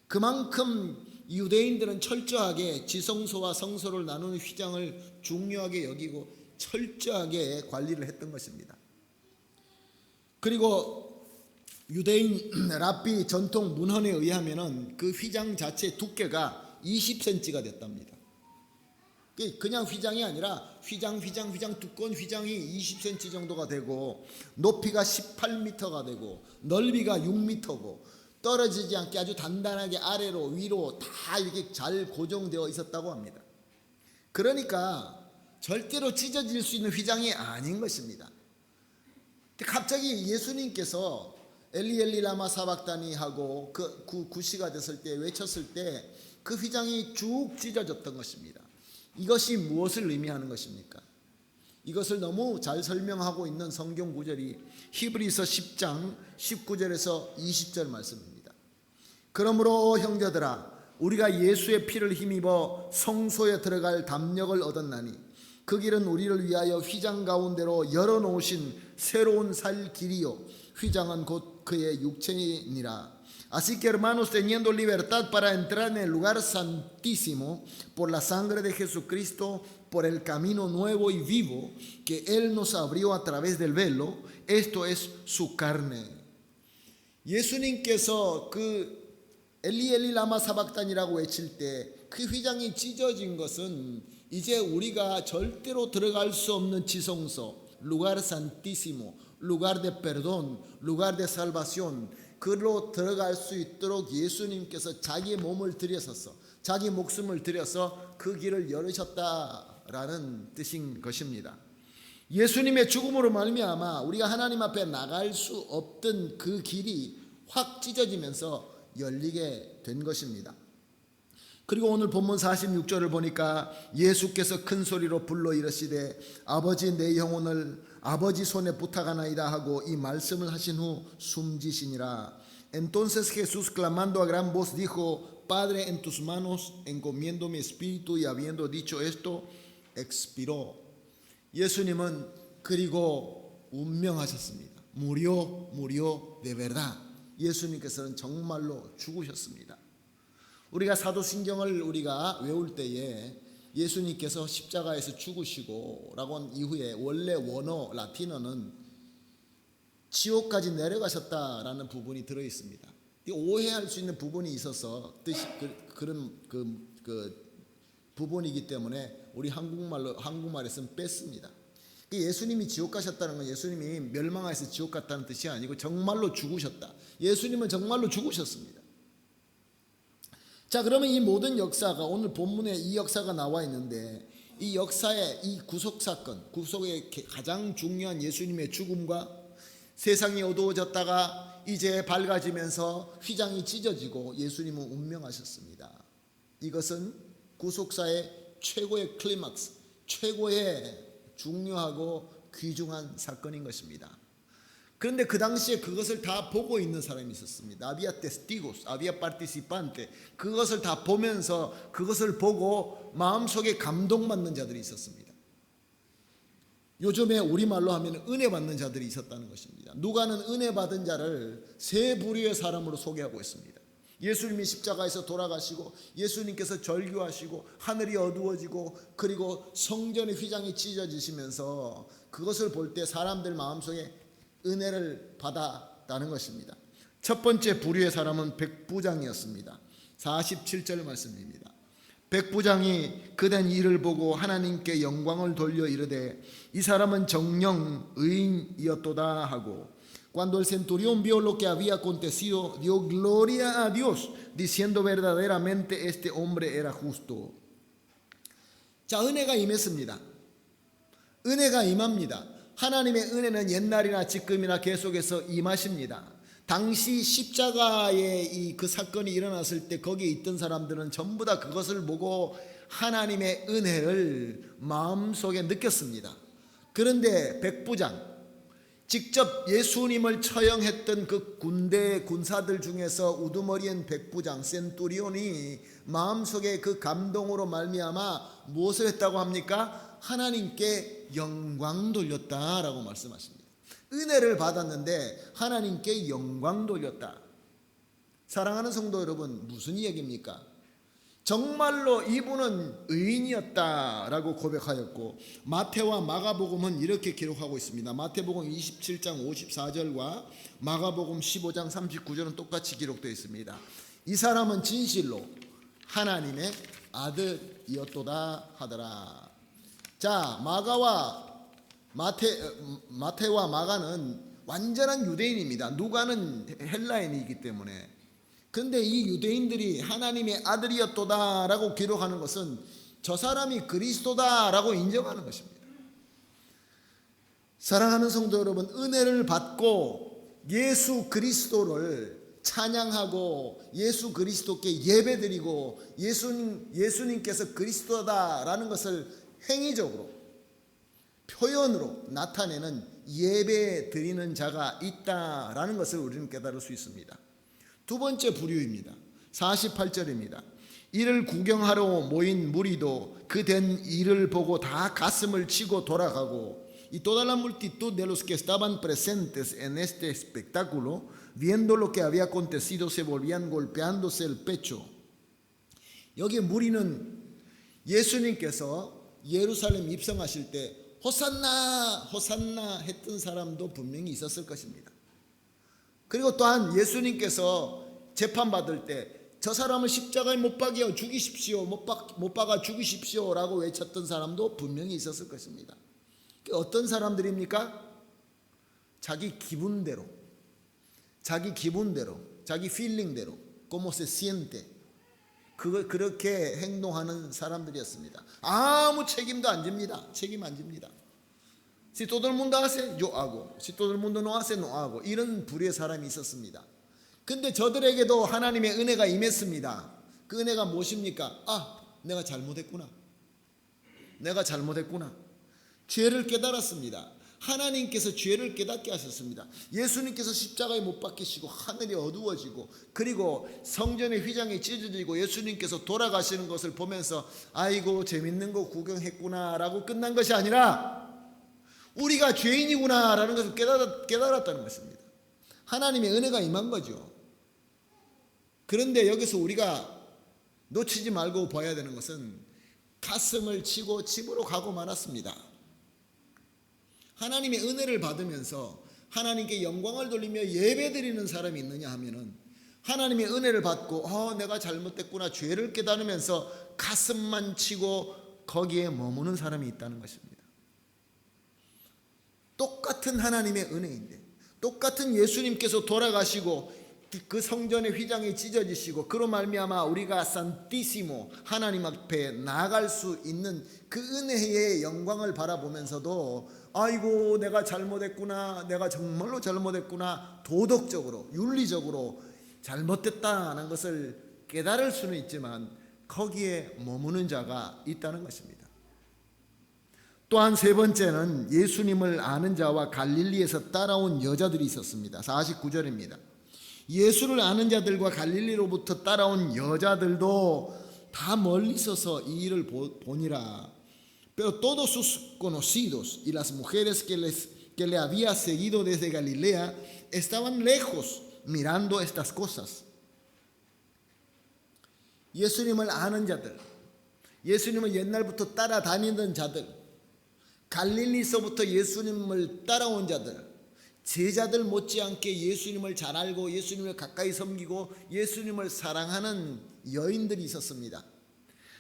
그만큼 유대인들은 철저하게 지성소와 성소를 나누는 휘장을 중요하게 여기고 철저하게 관리를 했던 것입니다. 그리고 유대인 랍비 전통 문헌에 의하면은 그 휘장 자체 두께가 20cm가 됐답니다. 그냥 휘장이 아니라 휘장 두꺼운 휘장이 20cm 정도가 되고 높이가 18m가 되고 넓이가 6m고 떨어지지 않게 아주 단단하게 아래로 위로 다 이렇게 잘 고정되어 있었다고 합니다. 그러니까 절대로 찢어질 수 있는 휘장이 아닌 것입니다. 갑자기 예수님께서 엘리 엘리 라마 사박다니 하고 그 9시가 됐을 때 외쳤을 때 그 휘장이 쭉 찢어졌던 것입니다. 이것이 무엇을 의미하는 것입니까? 이것을 너무 잘 설명하고 있는 성경 구절이 히브리서 10장 19절에서 20절 말씀입니다. 그러므로 형제들아 우리가 예수의 피를 힘입어 성소에 들어갈 담력을 얻었나니 그 길은 우리를 위하여 휘장 가운데로 열어놓으신 새로운 살 길이요 휘장은 곧 그의 육체이니라. Así que hermanos, teniendo libertad para entrar en el lugar santísimo por la sangre de Jesucristo, por el camino nuevo y vivo que Él nos abrió a través del velo, esto es su carne. 예수님께서 그 엘리 엘리 라마 사박단이라고 외칠 때 그 휘장이 찢어진 것은 이제 우리가 절대로 들어갈 수 없는 지성소, lugar santísimo, lugar de perdón, lugar de salvación, 그로 들어갈 수 있도록 예수님께서 자기 몸을 들여서서 자기 목숨을 들여서 그 길을 열으셨다라는 뜻인 것입니다. 예수님의 죽음으로 말미암아 우리가 하나님 앞에 나갈 수 없던 그 길이 확 찢어지면서 열리게 된 것입니다. 그리고 오늘 본문 46절을 보니까 예수께서 큰 소리로 불러 이르시되 아버지 내 영혼을 아버지 손에 부탁하나이다 하고 이 말씀을 하신 후 숨지시니라. Entonces Jesús clamando a gran voz dijo Padre en tus manos encomiendo mi espíritu y habiendo dicho esto expiró. 예수님은 그리고 운명하셨습니다. murió de verdad. 예수님께서는 정말로 죽으셨습니다. 우리가 사도신경을 우리가 외울 때에 예수님께서 십자가에서 죽으시고 라고 한 이후에 원래 원어 라틴어는 지옥까지 내려가셨다라는 부분이 들어 있습니다. 오해할 수 있는 부분이 있어서 뜻이 그런 부분이기 때문에 우리 한국말에서는 뺐습니다. 예수님이 지옥 가셨다는 건 예수님이 멸망해서 지옥 갔다는 뜻이 아니고 정말로 죽으셨다. 예수님은 정말로 죽으셨습니다. 자, 그러면 이 모든 역사가 오늘 본문에 이 역사가 나와 있는데 이 역사의 이 구속 사건, 구속의 가장 중요한 예수님의 죽음과 세상이 어두워졌다가 이제 밝아지면서 휘장이 찢어지고 예수님은 운명하셨습니다. 이것은 구속사의 최고의 클리막스, 최고의 중요하고 귀중한 사건인 것입니다. 그런데 그 당시에 그것을 다 보고 있는 사람이 있었습니다. Había testigos, había participantes. 그것을 다 보면서 그것을 보고 마음속에 감동받는 자들이 있었습니다. 요즘에 우리말로 하면 은혜 받는 자들이 있었다는 것입니다. 누가는 은혜 받은 자를 세 부류의 사람으로 소개하고 있습니다. 예수님이 십자가에서 돌아가시고 예수님께서 절규하시고 하늘이 어두워지고 그리고 성전의 휘장이 찢어지시면서 그것을 볼 때 사람들 마음속에 은혜를 받았다는 것입니다. 첫 번째 부류의 사람은 백부장이었습니다. 47절 말씀입니다. 백부장이 그된 일을 보고 하나님께 영광을 돌려 이르되 이 사람은 정령 의인이었도다 하고 Cuando el centurión vio lo que había acontecido, dio gloria a Dios, diciendo verdaderamente este hombre era justo. 자, 은혜가 임했습니다. 은혜가 임합니다. 하나님의 은혜는 옛날이나 지금이나 계속해서 임하십니다. 당시 십자가의 그 사건이 일어났을 때 거기에 있던 사람들은 전부 다 그것을 보고 하나님의 은혜를 마음속에 느꼈습니다. 그런데 백부장, 직접 예수님을 처형했던 그 군사들 중에서 우두머리인 백부장 센투리온이 마음속에 그 감동으로 말미암아 무엇을 했다고 합니까? 하나님께 영광 돌렸다라고 말씀하십니다. 은혜를 받았는데 하나님께 영광 돌렸다. 사랑하는 성도 여러분, 무슨 이야기입니까? 정말로 이분은 의인이었다라고 고백하였고 마태와 마가복음은 이렇게 기록하고 있습니다. 마태복음 27장 54절과 마가복음 15장 39절은 똑같이 기록되어 있습니다. 이 사람은 진실로 하나님의 아들이었도다 하더라. 자, 마태와 마가는 완전한 유대인입니다. 누가는 헬라인이기 때문에. 근데 이 유대인들이 하나님의 아들이었도다라고 기록하는 것은 저 사람이 그리스도다라고 인정하는 것입니다. 사랑하는 성도 여러분, 은혜를 받고 예수 그리스도를 찬양하고 예수 그리스도께 예배드리고 예수님께서 그리스도다라는 것을 행위적으로 표현으로 나타내는 예배 드리는 자가 있다라는 것을 우리는 깨달을 수 있습니다. 두 번째 부류입니다. 48절입니다. 이를 구경하러 모인 무리도 그 된 일을 보고 다 가슴을 치고 돌아가고, y toda la multitud de los que estaban presentes en este espectáculo, viendo lo que había acontecido, se volvían golpeándose el pecho. 여기 무리는 예수님께서 예루살렘 입성하실 때 호산나 호산나 했던 사람도 분명히 있었을 것입니다. 그리고 또한 예수님께서 재판받을 때 저 사람을 십자가에 못 박여 죽이십시오, 못 박아 죽이십시오라고 외쳤던 사람도 분명히 있었을 것입니다. 어떤 사람들입니까? 자기 기분대로, 자기 필링대로, como se siente, 그렇게 행동하는 사람들이었습니다. 아무 책임도 안 집니다. 책임 안 집니다. Si todo el mundo hace, yo hago. Si todo el mundo no hace, no hago. 이런 부류의 사람이 있었습니다. 근데 저들에게도 하나님의 은혜가 임했습니다. 그 은혜가 무엇입니까? 내가 잘못했구나. 죄를 깨달았습니다. 하나님께서 죄를 깨닫게 하셨습니다. 예수님께서 십자가에 못 박히시고 하늘이 어두워지고, 그리고 성전의 휘장이 찢어지고 예수님께서 돌아가시는 것을 보면서 아이고 재밌는 거 구경했구나 라고 끝난 것이 아니라 우리가 죄인이구나 라는 것을 깨달았다는 것입니다. 하나님의 은혜가 임한 거죠. 그런데 여기서 우리가 놓치지 말고 봐야 되는 것은 가슴을 치고 집으로 가고 말았습니다. 하나님의 은혜를 받으면서 하나님께 영광을 돌리며 예배드리는 사람이 있느냐 하면은, 하나님의 은혜를 받고 내가 잘못됐구나 죄를 깨달으면서 가슴만 치고 거기에 머무는 사람이 있다는 것입니다. 똑같은 하나님의 은혜인데, 똑같은 예수님께서 돌아가시고 그 성전의 휘장이 찢어지시고 그로 말미암아 우리가 산티시모 하나님 앞에 나아갈 수 있는 그 은혜의 영광을 바라보면서도 아이고 내가 잘못했구나, 내가 정말로 잘못했구나, 도덕적으로 윤리적으로 잘못됐다는 것을 깨달을 수는 있지만 거기에 머무는 자가 있다는 것입니다. 또한 세 번째는 예수님을 아는 자와 갈릴리에서 따라온 여자들이 있었습니다. 49절입니다. 예수를 아는 자들과 갈릴리로부터 따라온 여자들도 다 멀리 서서 이 일을 보니라. Pero todos sus conocidos y las mujeres que le había seguido desde Galilea estaban lejos mirando estas cosas. 예수님을 아는 자들, 예수님을 옛날부터 따라다니던 자들, 갈릴리서부터 예수님을 따라온 자들, 제자들 못지않게 예수님을 잘 알고 예수님을 가까이 섬기고 예수님을 사랑하는 여인들이 있었습니다.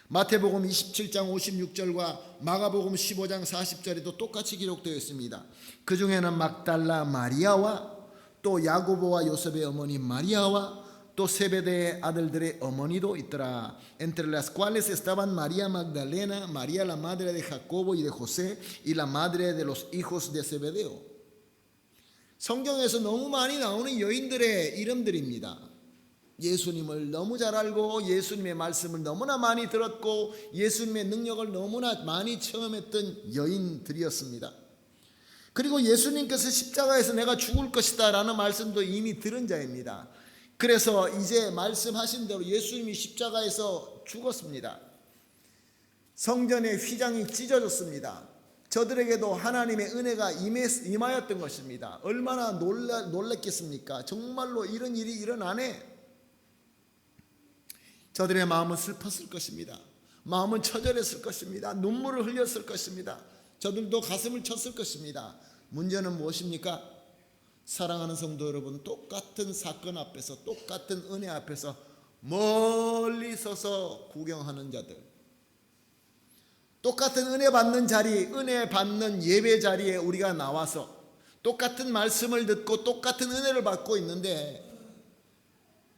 마태복음 27장 56절과 마가복음 15장 40절에도 똑같이 기록되어 있습니다. 그 중에는 막달라 마리아와 또 야고보와 요셉의 어머니 마리아와 또 세베대의 아들들의 어머니도 있더라. Entre las cuales estaban María Magdalena, María la madre de Jacobo y de José y la madre de los hijos de Zebedeo. 성경에서 너무 많이 나오는 여인들의 이름들입니다. 예수님을 너무 잘 알고 예수님의 말씀을 너무나 많이 들었고 예수님의 능력을 너무나 많이 체험했던 여인들이었습니다. 그리고 예수님께서 십자가에서 내가 죽을 것이다 라는 말씀도 이미 들은 자입니다. 그래서 이제 말씀하신 대로 예수님이 십자가에서 죽었습니다. 성전의 휘장이 찢어졌습니다. 저들에게도 하나님의 은혜가 임하였던 것입니다. 얼마나 놀랐겠습니까? 정말로 이런 일이 일어나네. 저들의 마음은 슬펐을 것입니다. 마음은 처절했을 것입니다. 눈물을 흘렸을 것입니다. 저들도 가슴을 쳤을 것입니다. 문제는 무엇입니까? 사랑하는 성도 여러분, 똑같은 사건 앞에서, 똑같은 은혜 앞에서 멀리 서서 구경하는 자들, 똑같은 은혜 받는 자리, 은혜 받는 예배 자리에 우리가 나와서 똑같은 말씀을 듣고 똑같은 은혜를 받고 있는데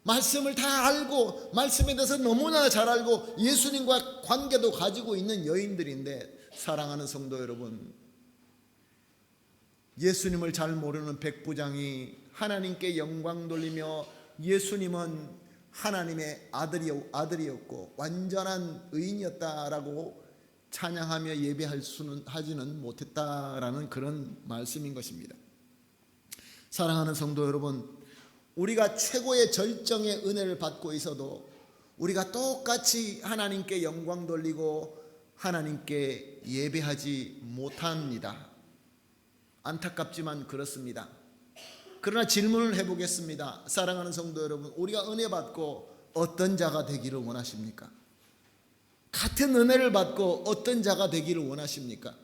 말씀을 다 알고 말씀에 대해서 너무나 잘 알고 예수님과 관계도 가지고 있는 여인들인데, 사랑하는 성도 여러분, 예수님을 잘 모르는 백부장이 하나님께 영광 돌리며 예수님은 하나님의 아들이었고 완전한 의인이었다라고 찬양하며 예배하지는 못했다라는 그런 말씀인 것입니다. 사랑하는 성도 여러분, 우리가 최고의 절정의 은혜를 받고 있어도 우리가 똑같이 하나님께 영광 돌리고 하나님께 예배하지 못합니다. 안타깝지만 그렇습니다. 그러나 질문을 해보겠습니다. 사랑하는 성도 여러분, 우리가 은혜 받고 어떤 자가 되기를 원하십니까? 같은 은혜를 받고 어떤 자가 되기를 원하십니까?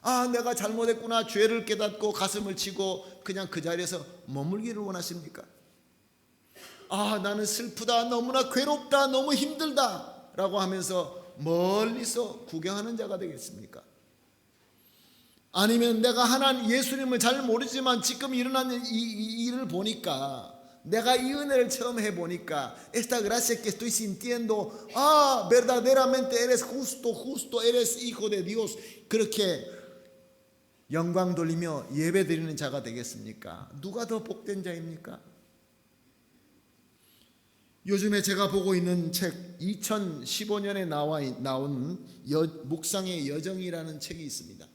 아, 내가 잘못했구나, 죄를 깨닫고 가슴을 치고 그냥 그 자리에서 머물기를 원하십니까? 아, 나는 슬프다, 너무나 괴롭다, 너무 힘들다 라고 하면서 멀리서 구경하는 자가 되겠습니까? 아니면 내가 하나님 예수님을 잘 모르지만 지금 일어나는 이 일을 보니까, 내가 이 은혜를 처음 해보니까 esta gracia que estoy sintiendo, ah, verdaderamente eres justo, eres hijo de Dios, 그렇게 영광 돌리며 예배 드리는 자가 되겠습니까? 누가 더 복된 자입니까? 요즘에 제가 보고 있는 책, 2015년에 나온 묵상의 여정이라는 책이 있습니다.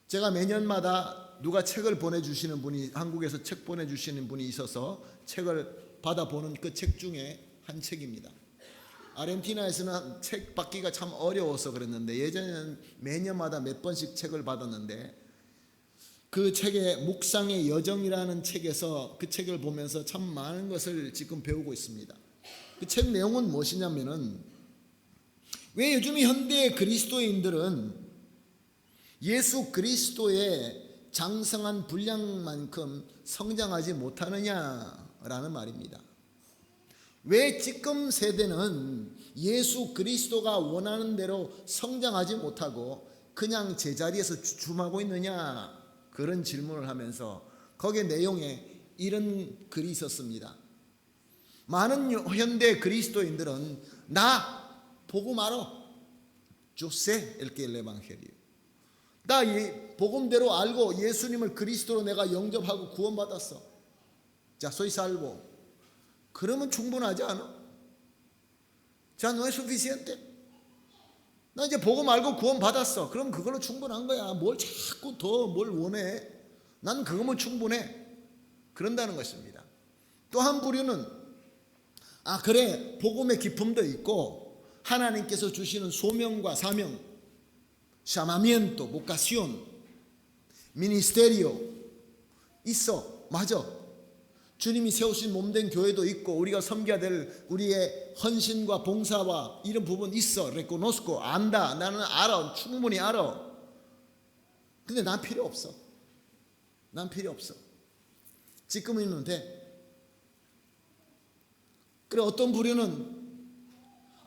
제가 매년마다 누가 책을 보내주시는 분이, 한국에서 책 보내주시는 분이 있어서 책을 받아보는 그 책 중에 한 책입니다. 아르헨티나에서는 책 받기가 참 어려워서 그랬는데, 예전에는 매년마다 몇 번씩 책을 받았는데, 그 책의 묵상의 여정이라는 책에서 그 책을 보면서 참 많은 것을 지금 배우고 있습니다. 그 책 내용은 무엇이냐면은, 왜 요즘 현대 그리스도인들은 예수 그리스도의 장성한 분량만큼 성장하지 못하느냐라는 말입니다. 왜 지금 세대는 예수 그리스도가 원하는 대로 성장하지 못하고 그냥 제자리에서 주춤하고 있느냐, 그런 질문을 하면서 거기에 내용에 이런 글이 있었습니다. 많은 현대 그리스도인들은 나 복음 알아, yo sé el que el evangelio, 나 복음대로 알고 예수님을 그리스도로 내가 영접하고 구원받았어, 자, soy salvo. 그러면 충분하지 않아? 자, no es suficiente. 나 이제 복음 알고 구원받았어. 그럼 그걸로 충분한 거야. 뭘 자꾸 더 뭘 원해? 난 그거면 충분해. 그런다는 것입니다. 또 한 부류는, 아, 그래, 복음의 기품도 있고 하나님께서 주시는 소명과 사명, llamamiento, vocación, ministerio 있어. 맞아. 주님이 세우신 몸된 교회도 있고 우리가 섬겨야 될 우리의 헌신과 봉사와 이런 부분 있어. reconozco, 안다. 나는 알아. 충분히 알아. 근데 난 필요 없어. 난 필요 없어. 지금 있는데. 그래, 어떤 부류는,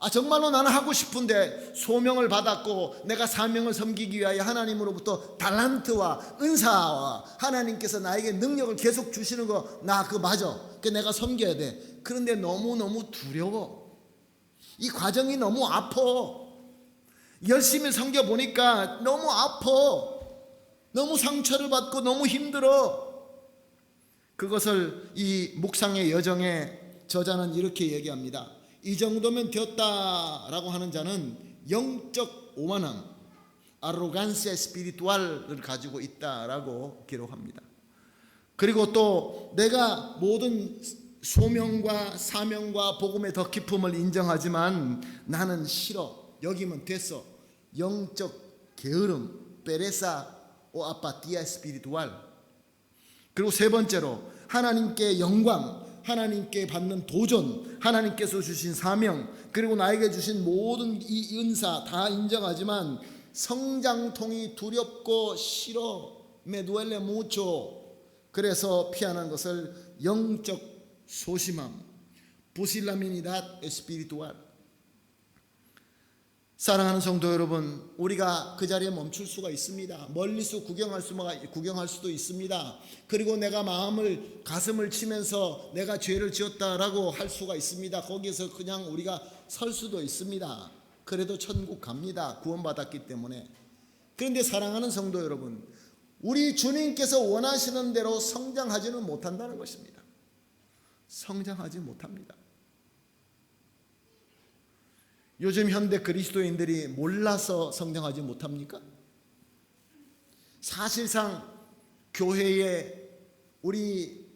아, 정말로 나는 하고 싶은데 소명을 받았고 내가 사명을 섬기기 위하여 하나님으로부터 달란트와 은사와 하나님께서 나에게 능력을 계속 주시는 거, 나 그거 맞아. 그 내가 섬겨야 돼. 그런데 너무너무 두려워. 이 과정이 너무 아파. 열심히 섬겨보니까 너무 아파. 너무 상처를 받고 너무 힘들어. 그것을 이 묵상의 여정에 저자는 이렇게 얘기합니다. 이 정도면 되었다라고 하는 자는 영적 오만함, 아로간시아 스피리투알을 가지고 있다라고 기록합니다. 그리고 또 내가 모든 소명과 사명과 복음의 더 깊음을 인정하지만 나는 싫어, 여기면 됐어. 영적 게으름, 페레사 오 아파티아 스피리투알. 그리고 세 번째로 하나님께 영광, 하나님께 받는 도전, 하나님께서 주신 사명, 그리고 나에게 주신 모든 이 은사 다 인정하지만 성장통이 두렵고 싫어, me duele mucho. 그래서 피하는 것을 영적 소심함, pusilanimidad espiritual. 사랑하는 성도 여러분, 우리가 그 자리에 멈출 수가 있습니다. 멀리서 구경할 수도 있습니다. 그리고 내가 가슴을 치면서 내가 죄를 지었다라고 할 수가 있습니다. 거기에서 그냥 우리가 설 수도 있습니다. 그래도 천국 갑니다. 구원받았기 때문에. 그런데 사랑하는 성도 여러분, 우리 주님께서 원하시는 대로 성장하지는 못한다는 것입니다. 성장하지 못합니다. 요즘 현대 그리스도인들이 몰라서 성장하지 못합니까? 사실상 교회에 우리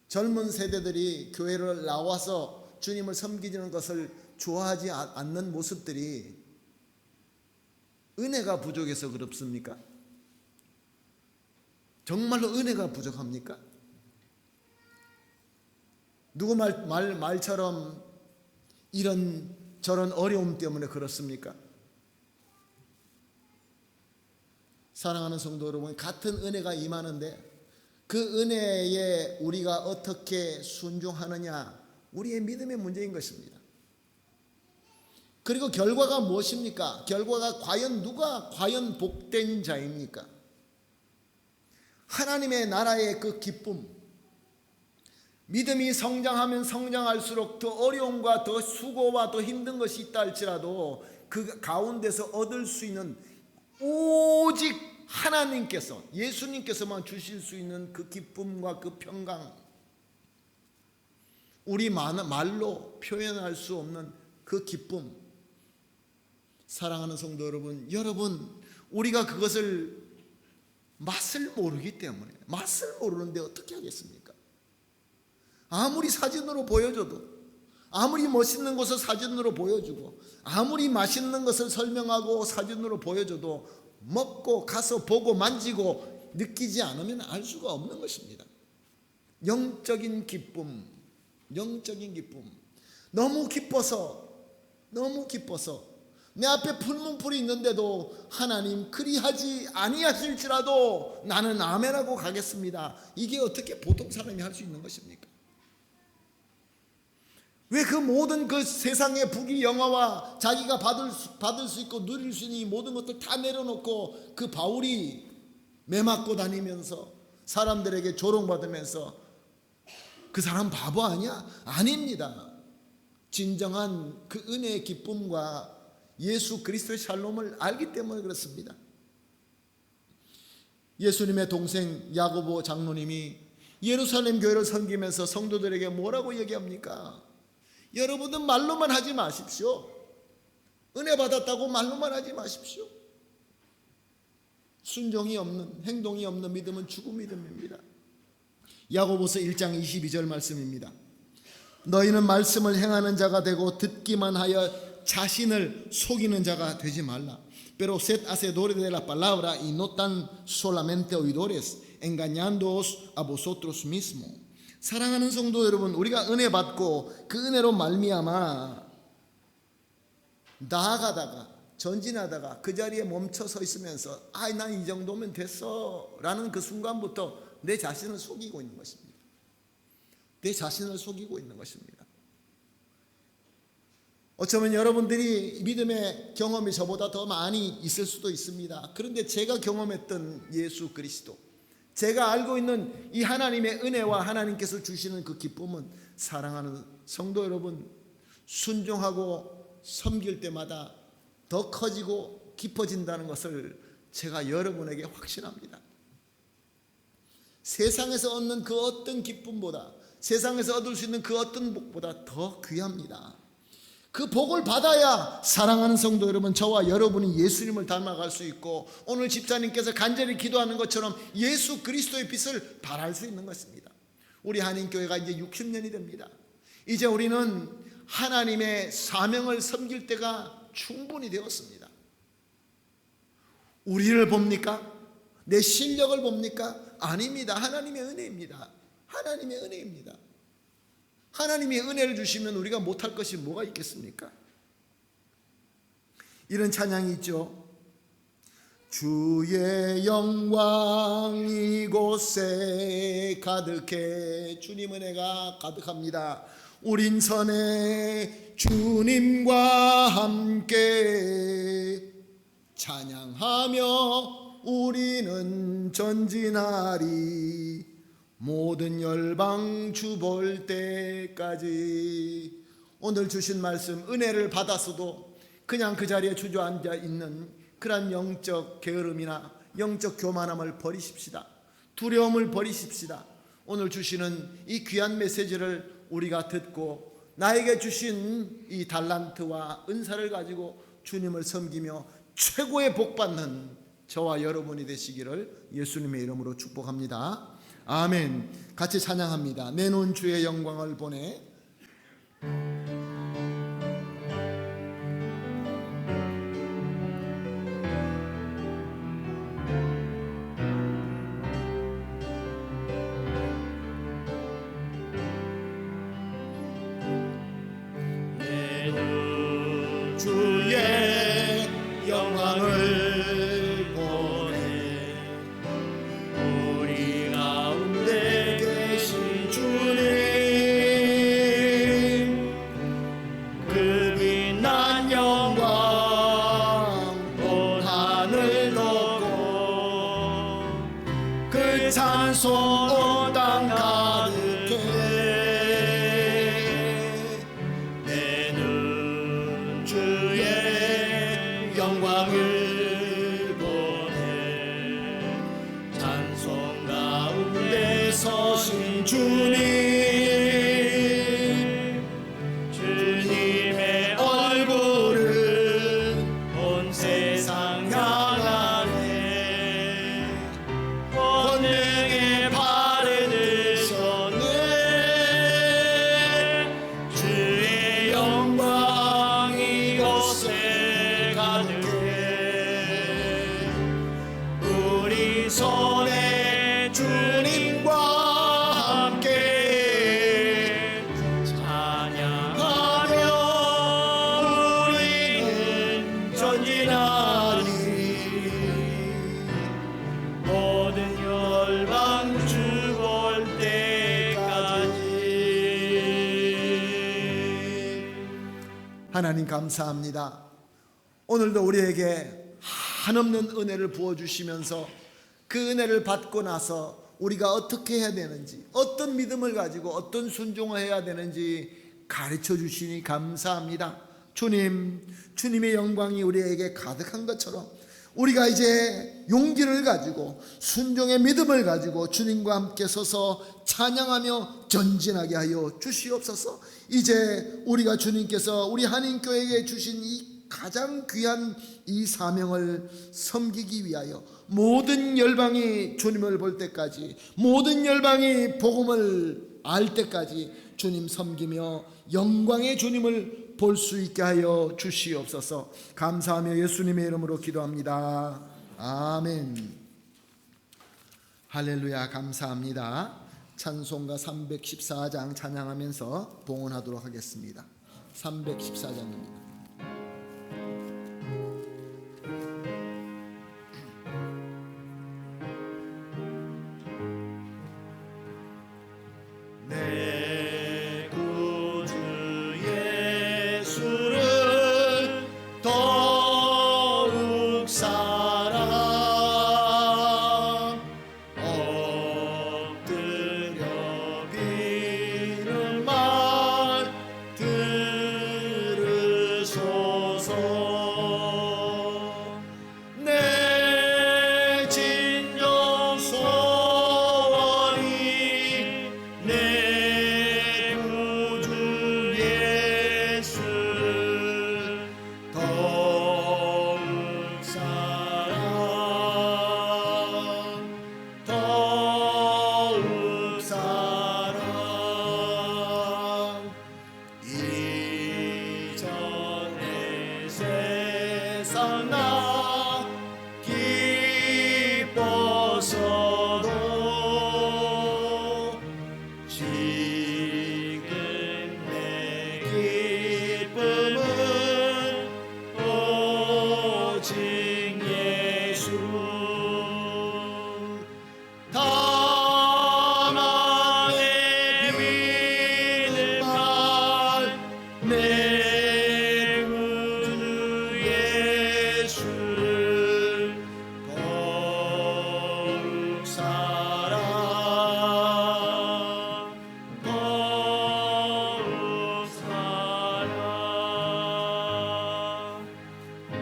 젊은 세대들이 교회를 나와서 주님을 섬기는 것을 좋아하지 않는 모습들이 은혜가 부족해서 그렇습니까? 정말로 은혜가 부족합니까? 누구 말처럼 이런 저런 어려움 때문에 그렇습니까? 사랑하는 성도 여러분, 같은 은혜가 임하는데 그 은혜에 우리가 어떻게 순종하느냐, 우리의 믿음의 문제인 것입니다. 그리고 결과가 무엇입니까? 결과가 누가 과연 복된 자입니까? 하나님의 나라의 그 기쁨, 믿음이 성장하면 성장할수록 더 어려움과 더 수고와 더 힘든 것이 있다 할지라도 그 가운데서 얻을 수 있는 오직 하나님께서, 예수님께서만 주실 수 있는 그 기쁨과 그 평강, 우리 말로 표현할 수 없는 그 기쁨. 사랑하는 성도 여러분, 우리가 그것을 맛을 모르기 때문에, 맛을 모르는데 어떻게 하겠습니까? 아무리 사진으로 보여줘도, 아무리 멋있는 것을 사진으로 보여주고, 아무리 맛있는 것을 설명하고 사진으로 보여줘도 먹고 가서 보고 만지고 느끼지 않으면 알 수가 없는 것입니다. 영적인 기쁨, 영적인 기쁨. 너무 기뻐서 내 앞에 풀문풀이 있는데도 하나님 그리하지 아니하실지라도 나는 아멘하고 가겠습니다. 이게 어떻게 보통 사람이 할 수 있는 것입니까? 왜 그 모든 그 세상의 부귀 영화와 자기가 받을 수 있고 누릴 수 있는 이 모든 것들 다 내려놓고 그 바울이 매맞고 다니면서 사람들에게 조롱받으면서 그 사람 바보 아니야? 아닙니다. 진정한 그 은혜의 기쁨과 예수 그리스도의 샬롬을 알기 때문에 그렇습니다. 예수님의 동생 야고보 장로님이 예루살렘 교회를 섬기면서 성도들에게 뭐라고 얘기합니까? 여러분은 말로만 하지 마십시오. 은혜 받았다고 말로만 하지 마십시오. 순종이 없는, 행동이 없는 믿음은 죽은 믿음입니다. 야고보서 1장 22절 말씀입니다. 너희는 말씀을 행하는 자가 되고 듣기만 하여 자신을 속이는 자가 되지 말라. Pero sed hacedores de la palabra y no tan solamente oidores, engañándoos a vosotros mismos. 사랑하는 성도 여러분, 우리가 은혜 받고 그 은혜로 말미암아 나아가다가 전진하다가 그 자리에 멈춰 서 있으면서 난 이 정도면 됐어 라는 그 순간부터 내 자신을 속이고 있는 것입니다. 내 자신을 속이고 있는 것입니다. 어쩌면 여러분들이 믿음의 경험이 저보다 더 많이 있을 수도 있습니다. 그런데 제가 경험했던 예수 그리스도, 제가 알고 있는 이 하나님의 은혜와 하나님께서 주시는 그 기쁨은, 사랑하는 성도 여러분, 순종하고 섬길 때마다 더 커지고 깊어진다는 것을 제가 여러분에게 확신합니다. 세상에서 얻는 그 어떤 기쁨보다, 세상에서 얻을 수 있는 그 어떤 복보다 더 귀합니다. 그 복을 받아야 사랑하는 성도 여러분, 저와 여러분이 예수님을 닮아갈 수 있고 오늘 집사님께서 간절히 기도하는 것처럼 예수 그리스도의 빛을 발할 수 있는 것입니다. 우리 한인교회가 이제 60년이 됩니다. 이제 우리는 하나님의 사명을 섬길 때가 충분히 되었습니다. 우리를 봅니까? 내 실력을 봅니까? 아닙니다. 하나님의 은혜입니다. 하나님의 은혜입니다. 하나님이 은혜를 주시면 우리가 못할 것이 뭐가 있겠습니까? 이런 찬양이 있죠. 주의 영광 이곳에 가득해. 주님 은혜가 가득합니다. 우린 선해 주님과 함께 찬양하며 우리는 전진하리. 모든 열방 주 볼 때까지. 오늘 주신 말씀, 은혜를 받았어도 그냥 그 자리에 주저앉아 있는 그런 영적 게으름이나 영적 교만함을 버리십시다. 두려움을 버리십시다. 오늘 주시는 이 귀한 메시지를 우리가 듣고 나에게 주신 이 달란트와 은사를 가지고 주님을 섬기며 최고의 복 받는 저와 여러분이 되시기를 예수님의 이름으로 축복합니다. 아멘. 같이 찬양합니다. 내 눈 주의 영광을 보내. 영광을 보내 우리 가운데 계신 주님 그 빛난 영광 온 하늘 덮고 그 찬송 온 땅 가득해 내는 주의 영광을 보내 찬송 가운데 서신 주님의 얼굴은 온 세상 향하네 권능의 발을 드셨네 주의 영광이 이곳에 가득해 우리 손에 주님과 함께 찬양하며 우리는 전진하리 모든 열방 죽을 때까지. 하나님 감사합니다. 오늘도 우리에게 한없는 은혜를 부어주시면서 그 은혜를 받고 나서 우리가 어떻게 해야 되는지, 어떤 믿음을 가지고 어떤 순종을 해야 되는지 가르쳐 주시니 감사합니다. 주님의 영광이 우리에게 가득한 것처럼 우리가 이제 용기를 가지고 순종의 믿음을 가지고 주님과 함께 서서 찬양하며 전진하게 하여 주시옵소서. 이제 우리가 주님께서 우리 한인교회에 주신 이 가장 귀한 이 사명을 섬기기 위하여 모든 열방이 주님을 볼 때까지, 모든 열방이 복음을 알 때까지 주님 섬기며 영광의 주님을 볼 수 있게 하여 주시옵소서. 감사하며 예수님의 이름으로 기도합니다. 아멘. 할렐루야. 감사합니다. 찬송가 314장 찬양하면서 봉헌하도록 하겠습니다. 314장입니다. 내 구주 예수를 더욱 사랑 엎드려 비는 말 들으소서 내 진정 소원이 내 구주 예수를 더욱 사랑 더욱 사랑 이전의 세상 나 기뻐서도 지금 내 기쁨은 오직 예수 다만의 믿음만 내 구주 예수를 더욱 사랑 더욱 사랑 이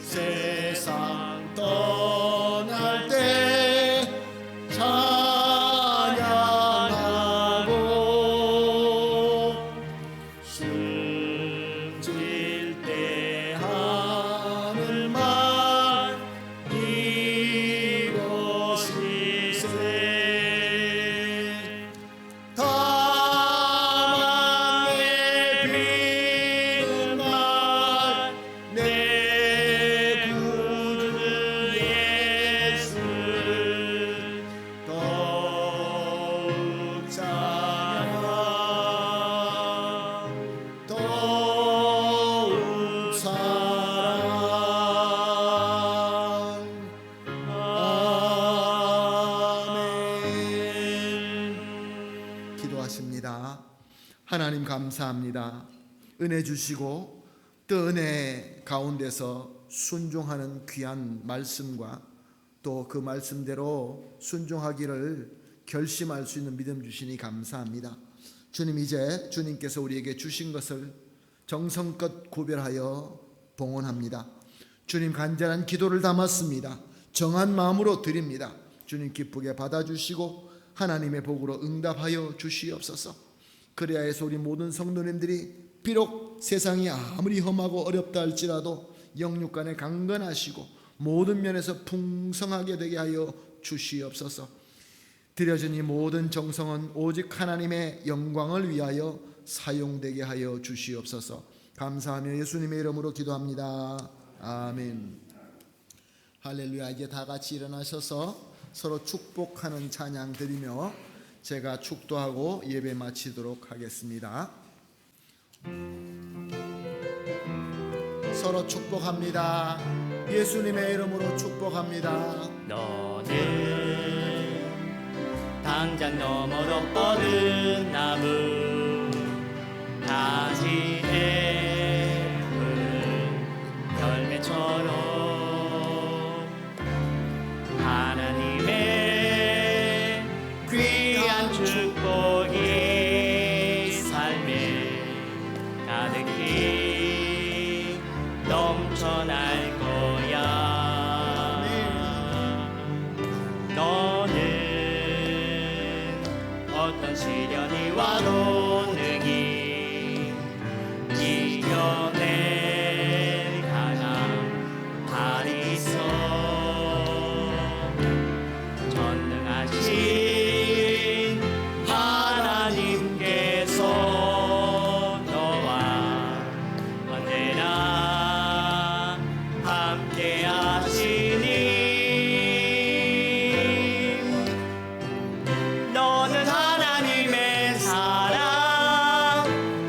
세상 떠날 때 찬양하고 숨질 때 하는 말 이것이세 다만 내 믿음만 내 구주 하나님 감사합니다. 은혜 주시고 또 은혜 가운데서 순종하는 귀한 말씀과 또 그 말씀대로 순종하기를 결심할 수 있는 믿음 주시니 감사합니다. 주님, 이제 주님께서 우리에게 주신 것을 정성껏 구별하여 봉헌합니다. 주님, 간절한 기도를 담았습니다. 정한 마음으로 드립니다. 주님, 기쁘게 받아주시고 하나님의 복으로 응답하여 주시옵소서. 그래야 해서 우리 모든 성도님들이 비록 세상이 아무리 험하고 어렵다 할지라도 영육간에 강건하시고 모든 면에서 풍성하게 되게 하여 주시옵소서. 드려진 이 모든 정성은 오직 하나님의 영광을 위하여 사용되게 하여 주시옵소서. 감사하며 예수님의 이름으로 기도합니다. 아멘. 할렐루야. 이제 다 같이 일어나셔서 서로 축복하는 찬양 드리며 제가 축도하고 예배 마치도록 하겠습니다. 서로 축복합니다. 예수님의 이름으로 축복합니다. 너는 당장 너머로 뻗은 나무 가지에 푸른 열매처럼 하나님의 귀한 축복이 삶에 가득히 넘쳐날 거야. 너는 어떤 시련이 와도 능히 이겨낼 강한 발이 있어. 전능하신 하나님께서 너와 언제나 함께 하시니 너는 하나님의 사랑,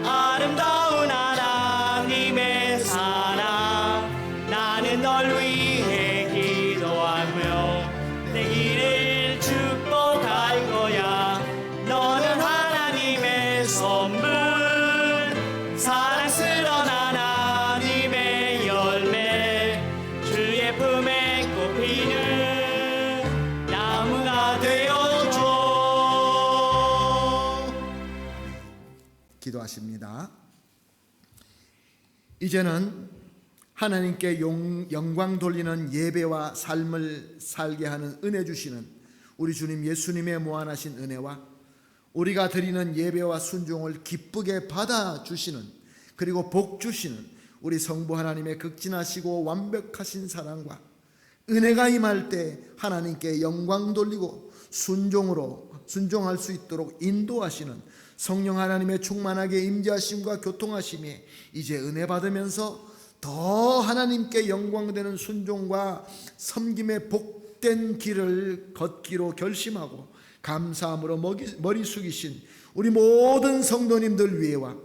아름다운 하나님의 사랑. 나는 널 위해 기도하며 내 길을 축복할 거야. 너는 하나님의 선물, 사랑스러운 하나님의 열매, 주의 품에 꼽히는 나무가 되어줘. 기도하십니다. 이제는 하나님께 영광 돌리는 예배와 삶을 살게 하는 은혜 주시는 우리 주님 예수님의 무한하신 은혜와 우리가 드리는 예배와 순종을 기쁘게 받아주시는 그리고 복 주시는 우리 성부 하나님의 극진하시고 완벽하신 사랑과 은혜가 임할 때 하나님께 영광 돌리고 순종할 수 있도록 인도하시는 성령 하나님의 충만하게 임재하심과 교통하심이 이제 은혜 받으면서 더 하나님께 영광되는 순종과 섬김의 복된 길을 걷기로 결심하고 감사함으로 머리 숙이신 우리 모든 성도님들 위에와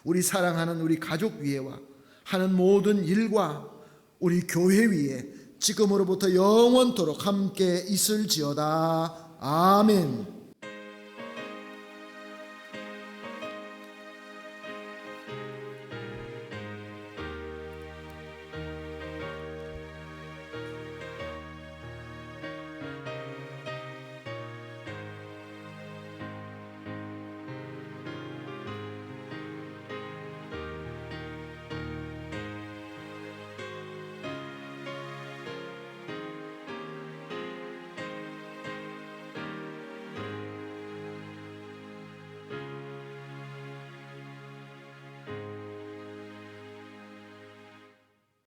우리 사랑하는 우리 가족 위에와 하는 모든 일과 우리 교회 위에 지금으로부터 영원토록 함께 있을지어다. 아멘.